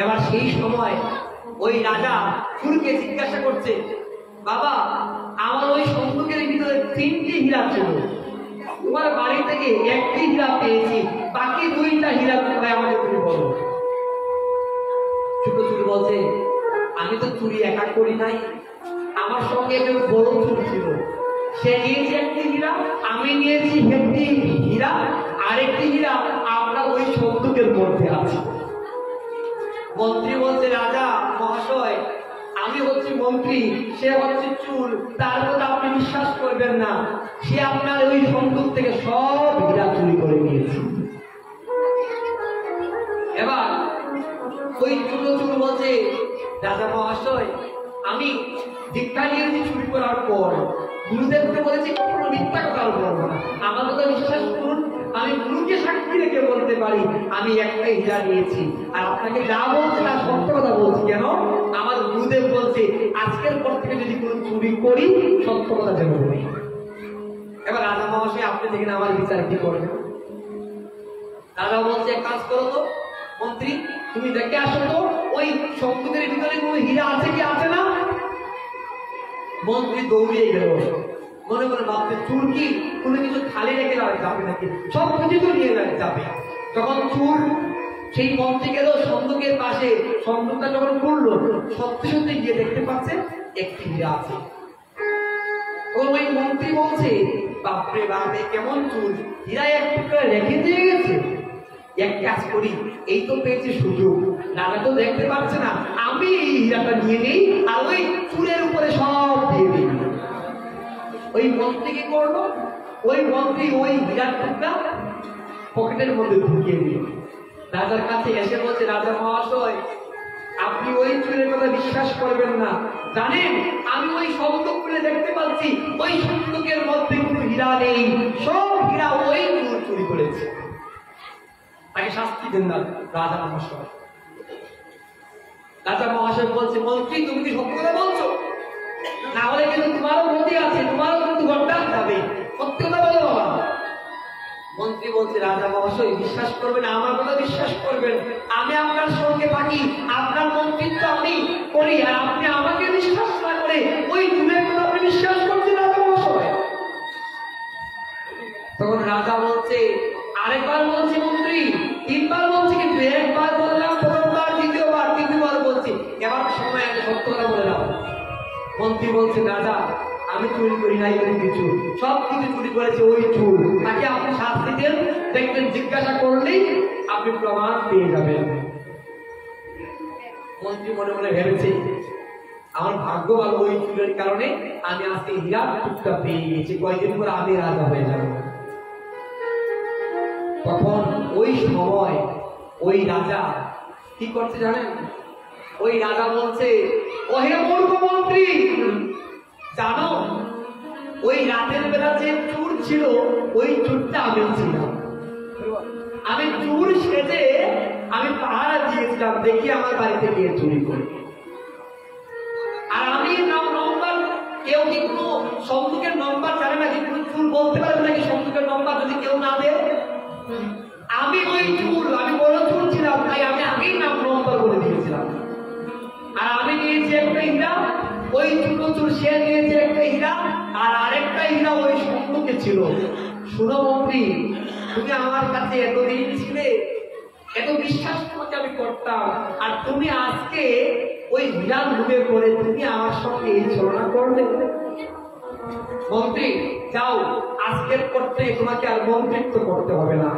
এবার সেই সময় ওই রাজা চুরকে জিজ্ঞাসা করছে, বাবা, আমার ওই সন্দুকের ভিতরে 3টি হীরা ছিল, তোমার বাড়ি থেকে 1টি হীরা পেয়েছি, বাকি 2টা হীরা কোথায় আমাকে তুমি বলো। ছোট চুরি বলছে, আমি তো চুরি একা করি নাই, আমার সঙ্গে একজন বড় চুর ছিল, সে নিয়েছে 1টি হীরা, আমি নিয়েছি 1টি হীরা, আরেকটি হীরা আমরা ওই সন্দুকের মধ্যে আছে। মন্ত্রী বলছে, রাজা মহাশয়, আমি হচ্ছি মন্ত্রী, সে হচ্ছে চুর, তার কথা আপনি বিশ্বাস করবেন না, সে আপনার ওই সন্দুক থেকে সব হীরা চুরি করে নিয়েছে। এবার ওই ছোট চুর বলছে, রাজা মহাশয়, আমি দীক্ষা নিয়েছি চুরি করার পর, গুরুদেবকে বলেছি কোনো মিথ্যা কথা বলবো না, আমার কথা বিশ্বাস করুন, আমি গুরুকে সাক্ষী রেখে বলতে পারি আমি একটা হীরা নিয়েছি, আর আপনাকে যা বলছে তার সত্য কথা বলছি। কেন? আমার গুরুদেব বলছে আজকের পর থেকে যদি কোনো চুরি করি সত্য কথা যেন বলি। এবার রাজা মহাশয়, আপনি দেখেন আমার বিচার কি করবেন? রাজা বলছে, এক কাজ করো তো মন্ত্রী, তুমি দেখে আসো তো ওই সন্দুকের ভিতরে কোনো হীরা আছে কি আছে না। মন্ত্রী দৌড়িয়ে গেল, মনে মনে ভাবছে, চুর কি কোনো কিছু খালি রেখে যাবে নাকি, সব কিছু তো নিয়ে যাবে। তখন চুর সেই মন্ত্রী গেল সন্দুকের পাশে, সন্দুকটা যখন খুললো, সত্যি সত্যি গিয়ে দেখতে পাচ্ছে 1টি হীরা আছে। ওই মন্ত্রী বলছে, বাপরে বাপ, কেমন চুর, হীরা এক টুকরা রেখে দিয়ে গেছে। এক কাজ করি, এই তো পেয়েছি সুযোগ, রাজা তো দেখতে পাচ্ছে না, আমি এই হীরাটা নিয়ে নেই, আর ওই চুরের উপরে সব দিয়ে দিই। ওই মন্ত্রী কি করলো, ওই মন্ত্রী ওই হীরার টুকরা পকেটের মধ্যে ঢুকিয়ে দিল। রাজার কাছে এসে বলছে, রাজা মহাশয়, আপনি ওই চুরের কথা বিশ্বাস করবেন না, জানেন আমি ওই সন্দুক খুলে দেখতে পাচ্ছি ওই সন্দুকের মধ্যে কোনো হীরা নেই, সব হীরা ওই চুর চুরি করেছে। তাকে শাস্তি দেন না রাজা মহাশয়। রাজা মহাশয় বলছে, মন্ত্রী তুমি কি সত্য কথা বলছো? না হলে কিন্তু তোমারও ক্ষতি আছে, তোমারও কিন্তু গন্ডার যাবে, সত্য কথা বলো বাবা। মন্ত্রী বলছে, রাজা মহাশয় বিশ্বাস করবেন, আমার কথা বিশ্বাস করবেন, আমি আপনার সঙ্গে থাকি, আপনার মন্ত্রিত্ব আমি করি, আর আপনি আমাকে বিশ্বাস না করে ওই চুরের কথা আপনি বিশ্বাস করছেন রাজা মহাশয়। তখন রাজা বলছে, আরেকবার বলছি মন্ত্রী, 3বার বলছি, কিন্তু একবার বললাম, প্রথমবার, দ্বিতীয়বার, তৃতীয়বার বলছি, এবার সময় আমি সত্য কথা বলে দাও। মন্ত্রী বলছে, রাজা আমি চুরি করি নাই কোনো কিছু, সব কিছু চুরি করেছে ওই চুর, তাকে আপনি শাস্তি দেন, দেখবেন জিজ্ঞাসা করলেই আপনি প্রমাণ পেয়ে যাবেন। মন্ত্রী মনে মনে ভেবেছে, আমার ভাগ্য ভালো, ওই চুরের কারণে আমি আজকে হীরার টুকরা পেয়ে গেছি, কয়েকদিন পরে আমি রাজা হয়ে যাব। তখন ওই সময় ওই রাজা কি করছে জানেন? ওই রাজা বলছে, ওহে মূর্খ মন্ত্রী, জানো ওই রাতের বেলা যে চুর ছিল ওই চুরটা আমি ছিলাম, আমি চুর সেজে আমি পাহারা দিয়েছিলাম, দেখি আমার বাড়িতে গিয়ে চুরি করি। আর আমি নম্বর, কেউ কি কোনো সন্দুকের নম্বর জানে না, কিন্তু চুর বলতে পারবে নাকি সন্দুকের নম্বর যদি কেউ না দেয়? আমি ওই চুর, আমি বড় চুর ছিলাম, তাই আমি আগেই নম্বর বলে দিয়েছিলাম। আর আমি নিয়েছি একটা হীরা, ওই ছোট চুর সে নিয়েছে একটা হীরা, আর আরেকটা হীরা ওই সন্দুকে ছিল। শুনো মন্ত্রী, তুমি আমার কাছে এতদিন ছিলে, এত বিশ্বাস তোমাকে আমি করতাম, আর তুমি আজকে ওই বিরাট ডুবে পড়ে তুমি আমার সঙ্গে এই ছলনা করলে। মন্ত্রী যাও, আজকের পর থেকে তোমাকে আর মন্ত্রিত্ব করতে হবে না।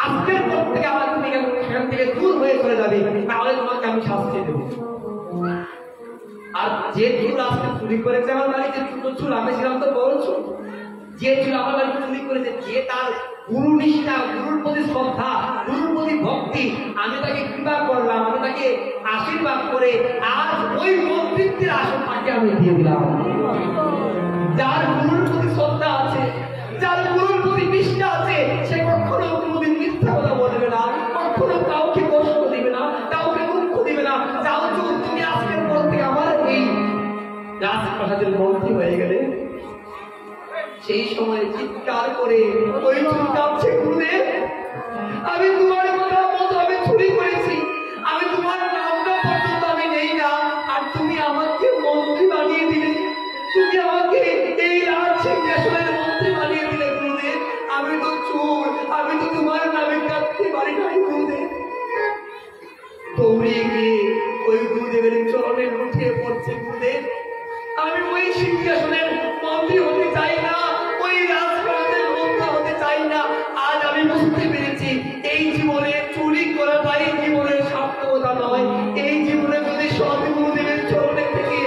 আজকের পর থেকে আবার তুমি সেখান থেকে দূর হয়ে চলে যাবে, তাহলে তোমাকে আমি শাস্তি দেবো। আর যে চুল আজকে চুরি করেছে আমার বাড়িতে, ছোট চুল, আমি ছিলাম তো বড় চুল, যে চুল আমার বাড়িতে চুরি করেছে, যে তার গুরু নিষ্ঠা, গুরুর প্রতি শ্রদ্ধা, গুরুর প্রতি ভক্তি, আমি তাকে কৃপা করলাম, আমি তাকে আশীর্বাদ করে আজ ওই মন্ত্রিত্বের আসন তাকে আমি দিয়ে দিলাম। যার গুরুর প্রতি শ্রদ্ধা আছে, যার গুরুর প্রতি নিষ্ঠা আছে, সে কখনো কোনোদিন মিথ্যা কথা বলবে না, কখনো কাউকে কষ্ট দিবে না, কাউকে দুঃখ দিবে না। যাও চুল, তুমি আজকের পর থেকে আমার এই রাজপ্রাসাদের মন্ত্রী হয়ে গেলে। সেই সময় চিৎকার করে ওই চুল কাঁপছে, গুরুদেব আমি তোমার কথা মতো আমি চুরি করেছি, আমি তোমার নামটা পর্যন্ত আমি নেই না, আর তুমি আমাকে মন্ত্রী বানিয়ে দিলে, তুমি আমাকে এই রাজ সিংহাসনের মন্ত্রী বানিয়ে দিলে। গুরুদেব আমি তো চোর, আমি তো তোমার নামে কাঁদতে পারি নাই। গুরুদেব দৌড়িয়ে গিয়ে ওই গুরুদেবের চরণে লুটিয়ে পড়ছে। গুরুদেব আমি ওই সিংহাসনের মন্ত্রী হতে চাই না, ওই রাজপ্রাসাদের মন্ত্রী হতে চাই না। আজ আমি বুঝতে পেরেছি এই জীবনে চুরি করাটাই জীবনের সার্থকতা নয়। এই জীবনে যদি সব গুরুদেবের চরণে থেকে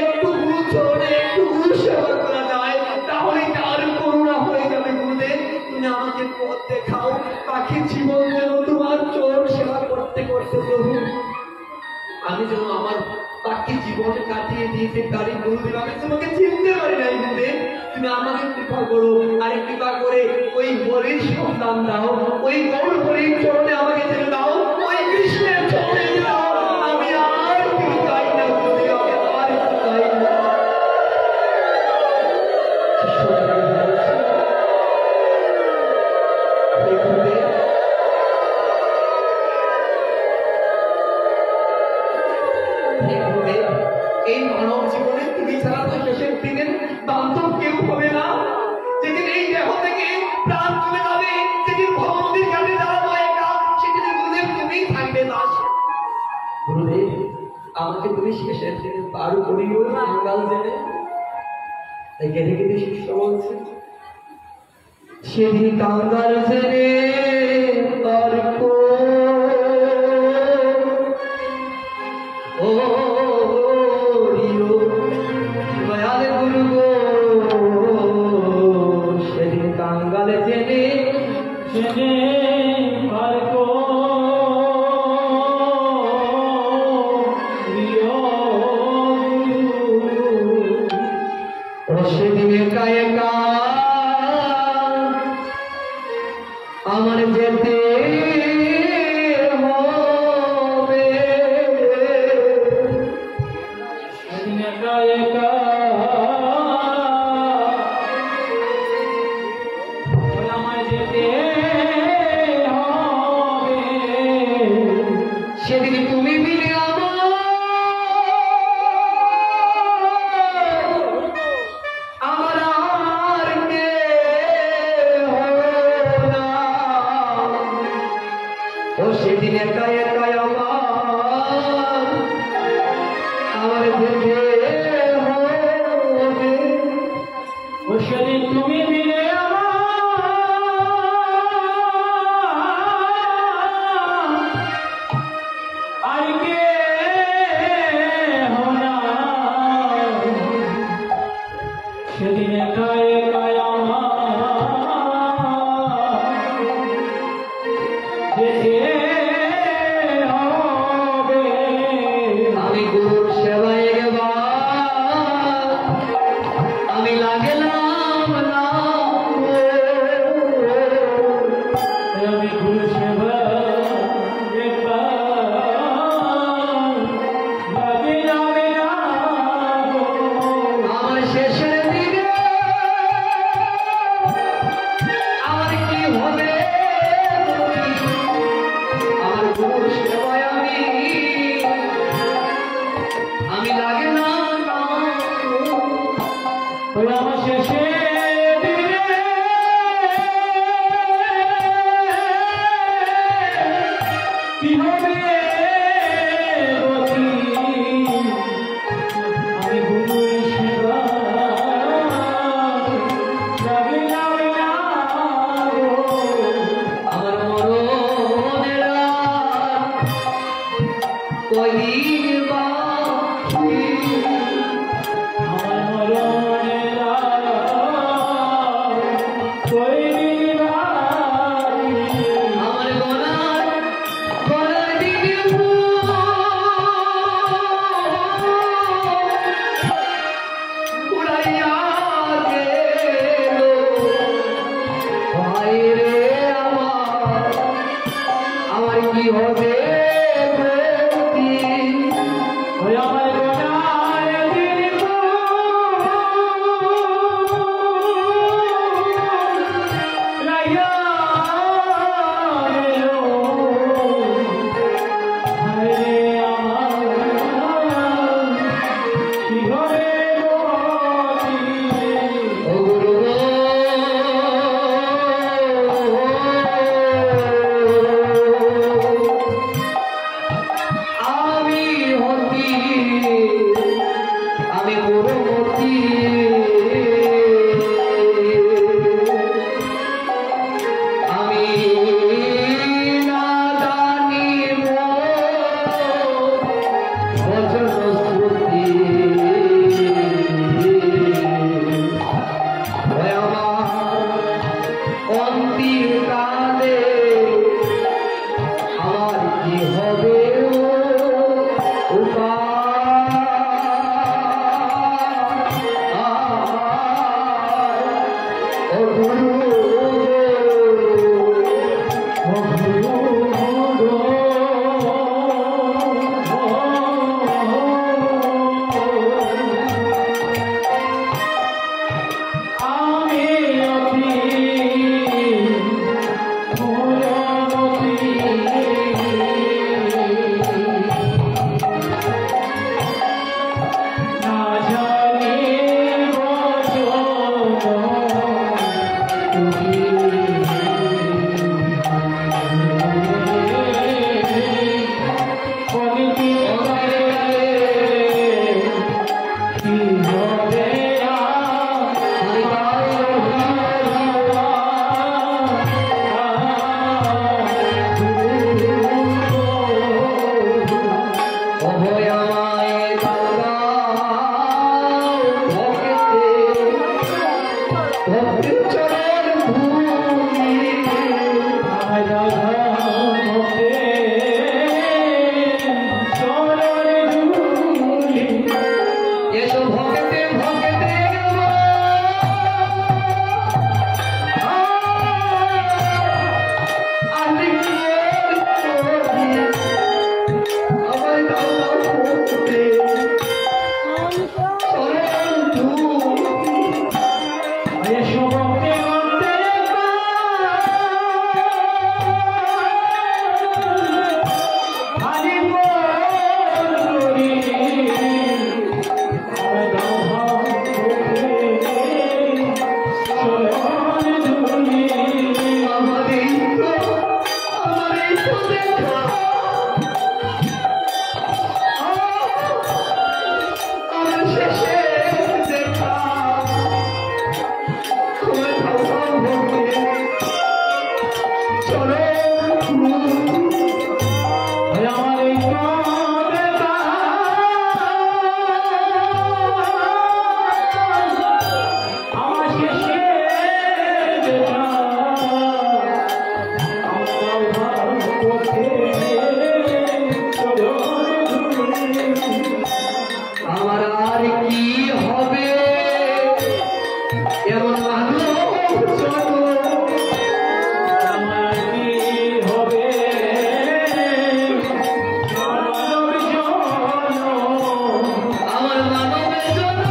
একটু গুরু চরণে একটু গুরু সেবা করা যায়, তাহলে তার করুণা হয়ে যাবে। গুরুদেব তুমি আমাকে পথ দেখাও, বাকি জীবন যেন তোমার চরণ সেবা করতে করতে প্রভু আমি যেন আমার বাকি জীবন কাটিয়ে দিয়েছে তারই। গুরুদেব আমি তোমাকে চিনতে পারি নাই। গুরুদেব তুমি আমাকে কৃপা করো, আর কৃপা করে ওই হরির সন্তান দাও, ওই গৌর হরির চরণে আমাকে ছেড়ে দাও, ওই কৃষ্ণের চরণে দাও। আমি আর কিছু চাই না গুরুদেব, আমি আর কিছু চাই না। এই মানব জীবনে তুমি ছাড়া তো শেষের দিনের বান্ধব কেউ হবে না। যেদিন এই দেহ থেকে প্রাণ চলে যাবে, যেদিন ভগবতীর কাছে দাঁড়াবো একা, সেদিন গুরুদেব তুমিই থাকবে দাস। গুরুদেব আমাকে তুমি শেষের দিনে পার করিও কাঙ্গাল জেনে। তাই কেঁদে কেঁদে শিষ্য বলছে, সেদিন কাঙ্গাল জেনে তর্ক ও সেদিন কাঙ্গালে জেনে জেনে পারকো সেদিন একা একা আমার যেতে হবে। সেদিন একা একা আমায় যেতে হবে। সেদিন তুমি দিলে আমার আর কেহ না। ও সেদিন একা একা আমার যেতে হবে। ও সেদিন তুমি দিলে আর কেহ না। সেদিন একা একা যেতে হবে। আমি গুরুর সেবায় এবার আমি লাগলাম না। আমি গুরু সেবা একবার লাগে যাবে না। আমার শেষের দিকে আমার কি হবে? আমার গুরুর সেবায় আমি লাগলাম না। ওই আমার শেষে দিলে আমার আর কি হবে এমন মানুষ আমার কি হবে আমার মানবের জন্য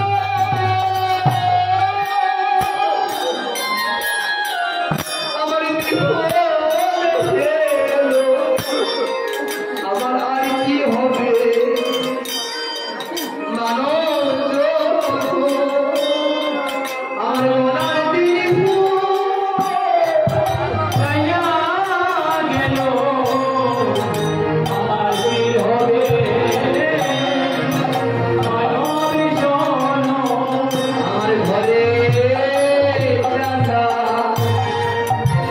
আমার কি হয়েছে? আমার আর কি হবে মানব আমার মনার দিন ছায়া গেল আমার কি হবে মানব জন আমার ঘরে জানা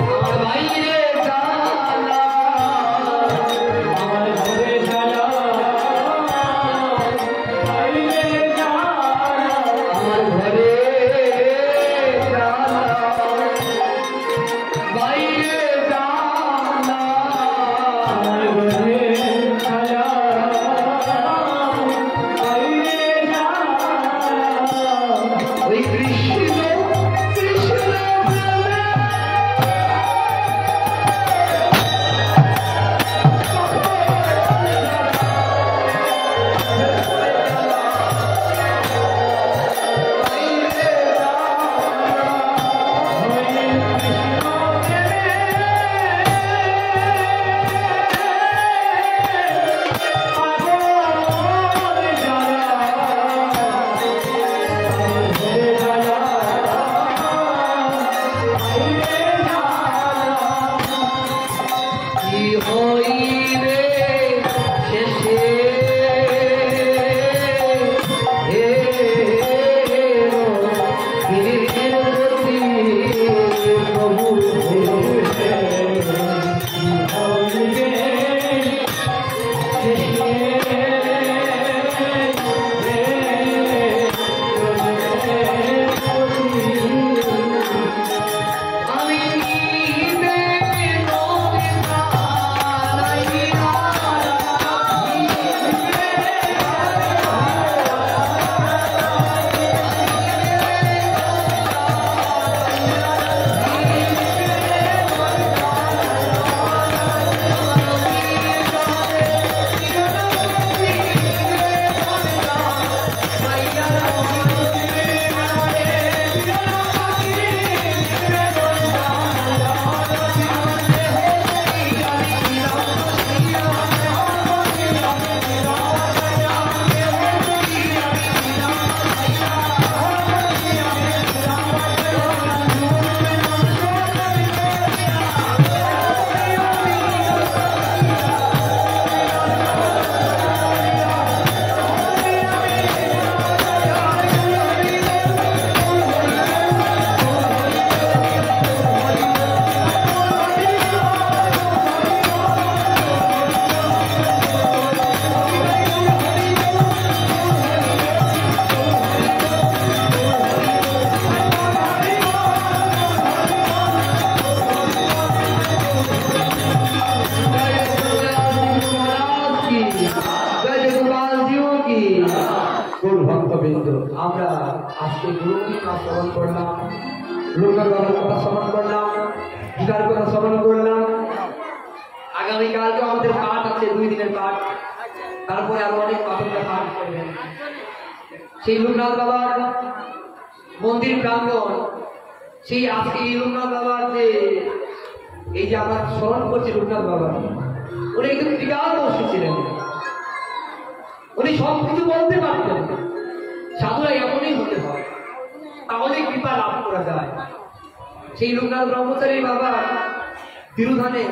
আমার বাইরে জানা আমার ঘরে ছায়া বাইরে জানা আমার ঘরে জানা বাইরে জানা আমার ঘরে ছায়া বাইরে জানা ওই কৃষ্ণ কৃষ্ণ কি হইবে শেষে হে গিরিপতি প্রভু আমি নিবে ভক্তবৃন্দ আমরা আজকে গুরুর কথা শ্রবণ করলাম, লোকের বাবার কথা শ্রবণ করলাম, গীতার কথা শ্রবণ করলাম। আগামীকালকে আমাদের পাঠ আছে, 2 দিনের পাঠ, তারপরে আরো অনেক পাঠকরা পাঠ করবেন। সেই লোকনাথ বাবার মন্দির প্রাঙ্গণ, সেই আজকে এই লোকনাথ বাবার যে এই যে আমরা স্মরণ করছি লোকনাথ বাবা, উনি একদম বিরাট দর্শী ছিলেন। উনি সব কিছু বলতে পারতেন। সাধুরা এমনই হতে হয়, তাহলে কৃপা লাভ করা যায়। সেই লোকনাথ ব্রহ্মচারী বাবা তিরুধানে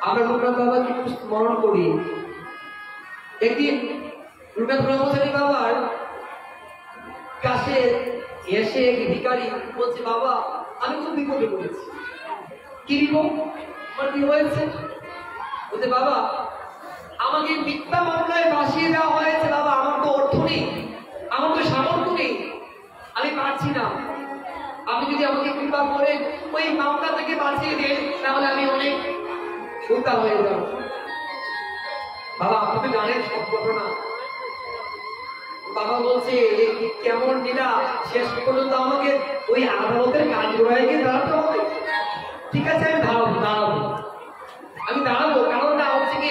আমরা লোকনাথ বাবাকে একটু স্মরণ করি। একদিন লোকনাথ ব্রহ্মচারী বাবার কাছে এসে এক ভিখারি বলছে, বাবা আমি খুব বিপদে পড়েছি। কি বিপদ? আমার কি হয়েছে? বলছে, বাবা আমাকে মিথ্যা মামলায় ফাঁসিয়ে দেওয়া হয়েছে। বাবা আমার তো অর্থ নেই, আমার তো সামর্থ্য নেই, আমি পারছি না। আপনি যদি আমাকে কৃপা করে ওই মামলা থেকে বাঁচিয়ে দেন, তাহলে আমি অনেক উদ্ধার হয়ে যাব। বাবা আপনি তো জানেন সব ঘটনা। বাবা বলছে কেমন লীলা, শেষ পর্যন্ত আমাকে ওই আদালতের কাজ গোড়ায় গিয়ে দাঁড়াতে হবে। ঠিক আছে, আমি দাঁড়াবো, আমি দাঁড়াবো। কারণটা হচ্ছে কি,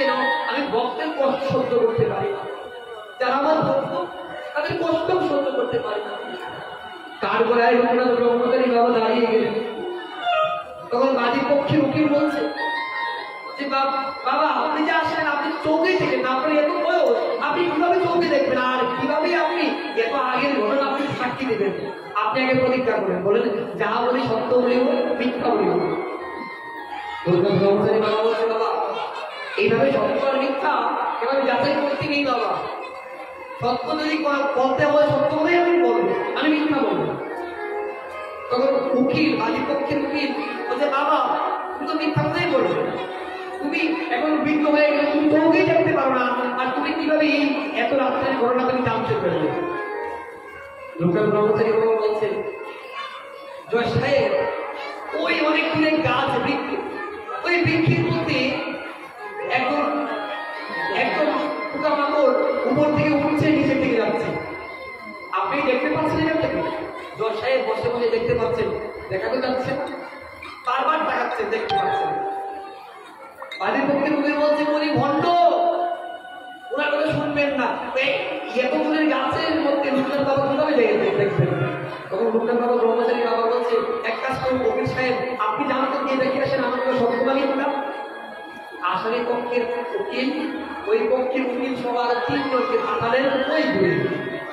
আমি ভক্তের কষ্ট সহ্য করতে পারি না, যারা আমার ভক্ত তাদের কষ্ট সহ্য করতে পারি না। কার গোড়ায় রঘুনাথ ব্রহ্মচারী বাবা দাঁড়িয়ে গেলেন। তখন বাদী পক্ষে উকিল বলছে যে বাবা, আপনি যে আসলেন, আপনি চৌকি থেকে না, আপনার এত বয়স, আপনি কিভাবে চৌকি দেখবেন, আর কিভাবে আপনি এত আগের ঘটনা আপনি সাক্ষী দেবেন? আপনি আগে প্রতিজ্ঞা করেন, বলেন যা বলি সত্য বলিব, মিথ্যা বলিব। ব্রহ্মচারী বাবা বলছে, বাবা এইভাবে সত্য আর মিথ্যা এভাবে যাচাই করতে নেই বাবা। সত্য যদি বলতে হয় সত্য বলেই আমি বলবো, আমি মিথ্যা বলবো। তখন উকিল, বাদী পক্ষের উকিল বলছে, বাবা তুমি তো মিথ্যা কথাই বলবে, তুমি এখন বৃদ্ধ হয়ে গেলে, তুমি চৌকেই দেখতে পারো না, আর তুমি কিভাবে এই এত রাত্রের ঘটনা তুমি জানতে পারবে? লোকের ব্রহ্মচারী বাবা বলছে, জয় সাহেব, ওই অনেক দূরে গাছ বৃক্ষ, ওই বৃক্ষের মধ্যে একদম পোকামাকড় উপর থেকে উঠছে, নিচের দিকে যাচ্ছে, আপনি দেখতে পাচ্ছেন এখান থেকে? জয় সাহেব বসে বসে দেখতে পাচ্ছেন, দেখাতে যাচ্ছে, বারবার তাকাচ্ছেন, দেখতে পাচ্ছেন। বাড়ির পক্ষে উকিল বলছে, উনি ভণ্ড, ওনার কথা শুনবেন না, এত দূরের গাছের মধ্যে লোকনাথ বাবা কিভাবে দেখবেন? তখন লোকনাথ বাবা ব্রহ্মচারী বাবা বলছে, এক কাজ করুন উকিল সাহেব, আপনি জানতে গিয়ে দেখে আসেন, আমার তো সত্য বানিয়ে দিলাম। আসামি পক্ষের উকিল, ওই পক্ষের উকিল সবার 3 জনকে পাঠালেন ওই দূরে,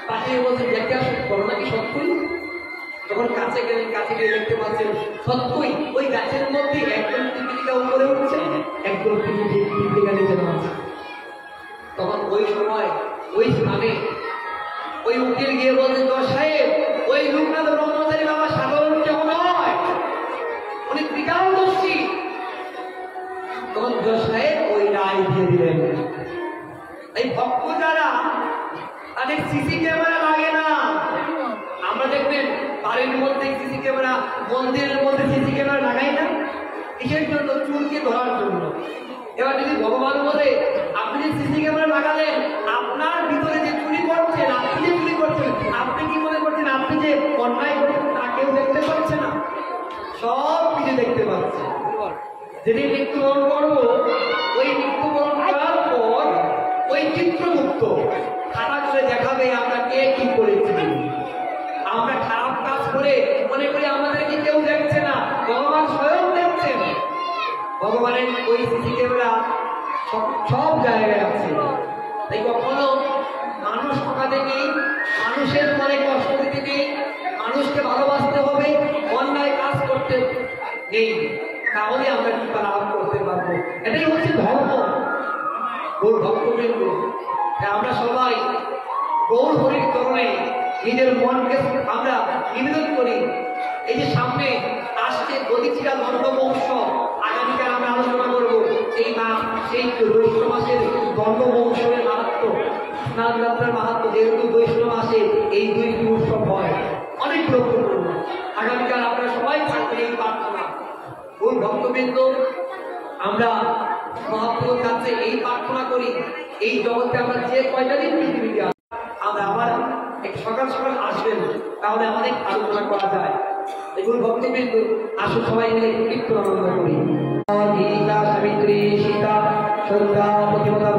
পাঠিয়ে বলছে দেখে আসুন ঘটনা কি সত্যই? তখন কাছে গেলেন, কাছে গিয়ে দেখতে পাচ্ছেন সত্যই ওই গাছের মধ্যে একজন পিপিলিকা উপরে উঠছে, একজন পিপিলিকা নিচে নামছে। তখন ওই সময় ওই স্থানে ওই উকিল গিয়ে বলছে, জয় সাহেব, ওই লোকনাথ ব্রহ্মচারী বাবা সাধারণ কেউ নয়, উনি ত্রিকালদর্শী। তখন জয় সাহেব ওই রায় দিয়ে দিলেন। এই ভক্ত যারা, তাদের সিসি ক্যামেরা লাগে না। আমরা দেখবেন বাড়ির মধ্যে সিসি ক্যামেরা, মন্দিরের মধ্যে সিসি ক্যামেরা লাগাই না, কিসের জন্য? চুরকে ধরার জন্য। এবার যদি ভগবান বলে, আপনি যে সিসি ক্যামেরা লাগালেন, আপনার ভিতরে যে চুরি করছেন, আপনি যে চুরি করছেন, আপনি কি মনে করছেন আপনি যে অন্যায় করছেন তা কেউ দেখতে পাচ্ছে না? সব কিছু দেখতে পাচ্ছে। যেদিন মৃত্যুবরণ করবো, ওই মৃত্যুবরণ করার পর ওই চিত্রগুপ্ত খাতা করে দেখাবে আমরা কে কি করেছি। আমরা খারাপ কাজ করে মনে করি আমাদেরকে কেউ দেখছে না, ভগবান স্বয়ং দেখছেন। ভগবানের ওই সিসি ক্যামেরা সব জায়গায় আছে। তাই কখনো মানুষ ঠকাতে নেই, মানুষের মনে কষ্ট দিতে নেই, মানুষকে ভালোবাসতে হবে, অন্যায় কাজ করতে নেই, তাহলে আমরা কৃপা লাভ করতে পারবো। এটাই হচ্ছে ধর্ম। গৌর ভক্তবৃন্দ, আমরা সবাই গৌর হরির চরণে নিজের মনকে আমরা নিবেদন করি। এই যে সামনে আসছে দধিচিরা ধর্ম মহোৎসব, আগামীকাল আমরা আলোচনা করবো সেই জ্যৈষ্ঠ মাসের ধর্ম মহোৎসবের মাহাত্ম, স্নান যাত্রার মাহাত্ম। যেহেতু জ্যৈষ্ঠ মাসে এই 2টি উৎসব হয়, অনেক গুরুত্বপূর্ণ। আগামীকাল আপনারা সবাই থাকবেন এই প্রার্থনা। ওই ভক্তবৃন্দ, আমরা মহাপ্রভুর কাছে এই প্রার্থনা করি, এই জগতে আমরা যে কয়টা দিন পৃথিবীতে আমরা আবার একটু সকাল সকাল আসবেন, তাহলে অনেক আলোচনা করা যায়। এগুলো ভক্তবৃন্দ, আসুন সবাই মিলে কীর্তন আনন্দ করি। গীতা সাবিত্রী সীতা সন্ধ্যা প্রতিমতা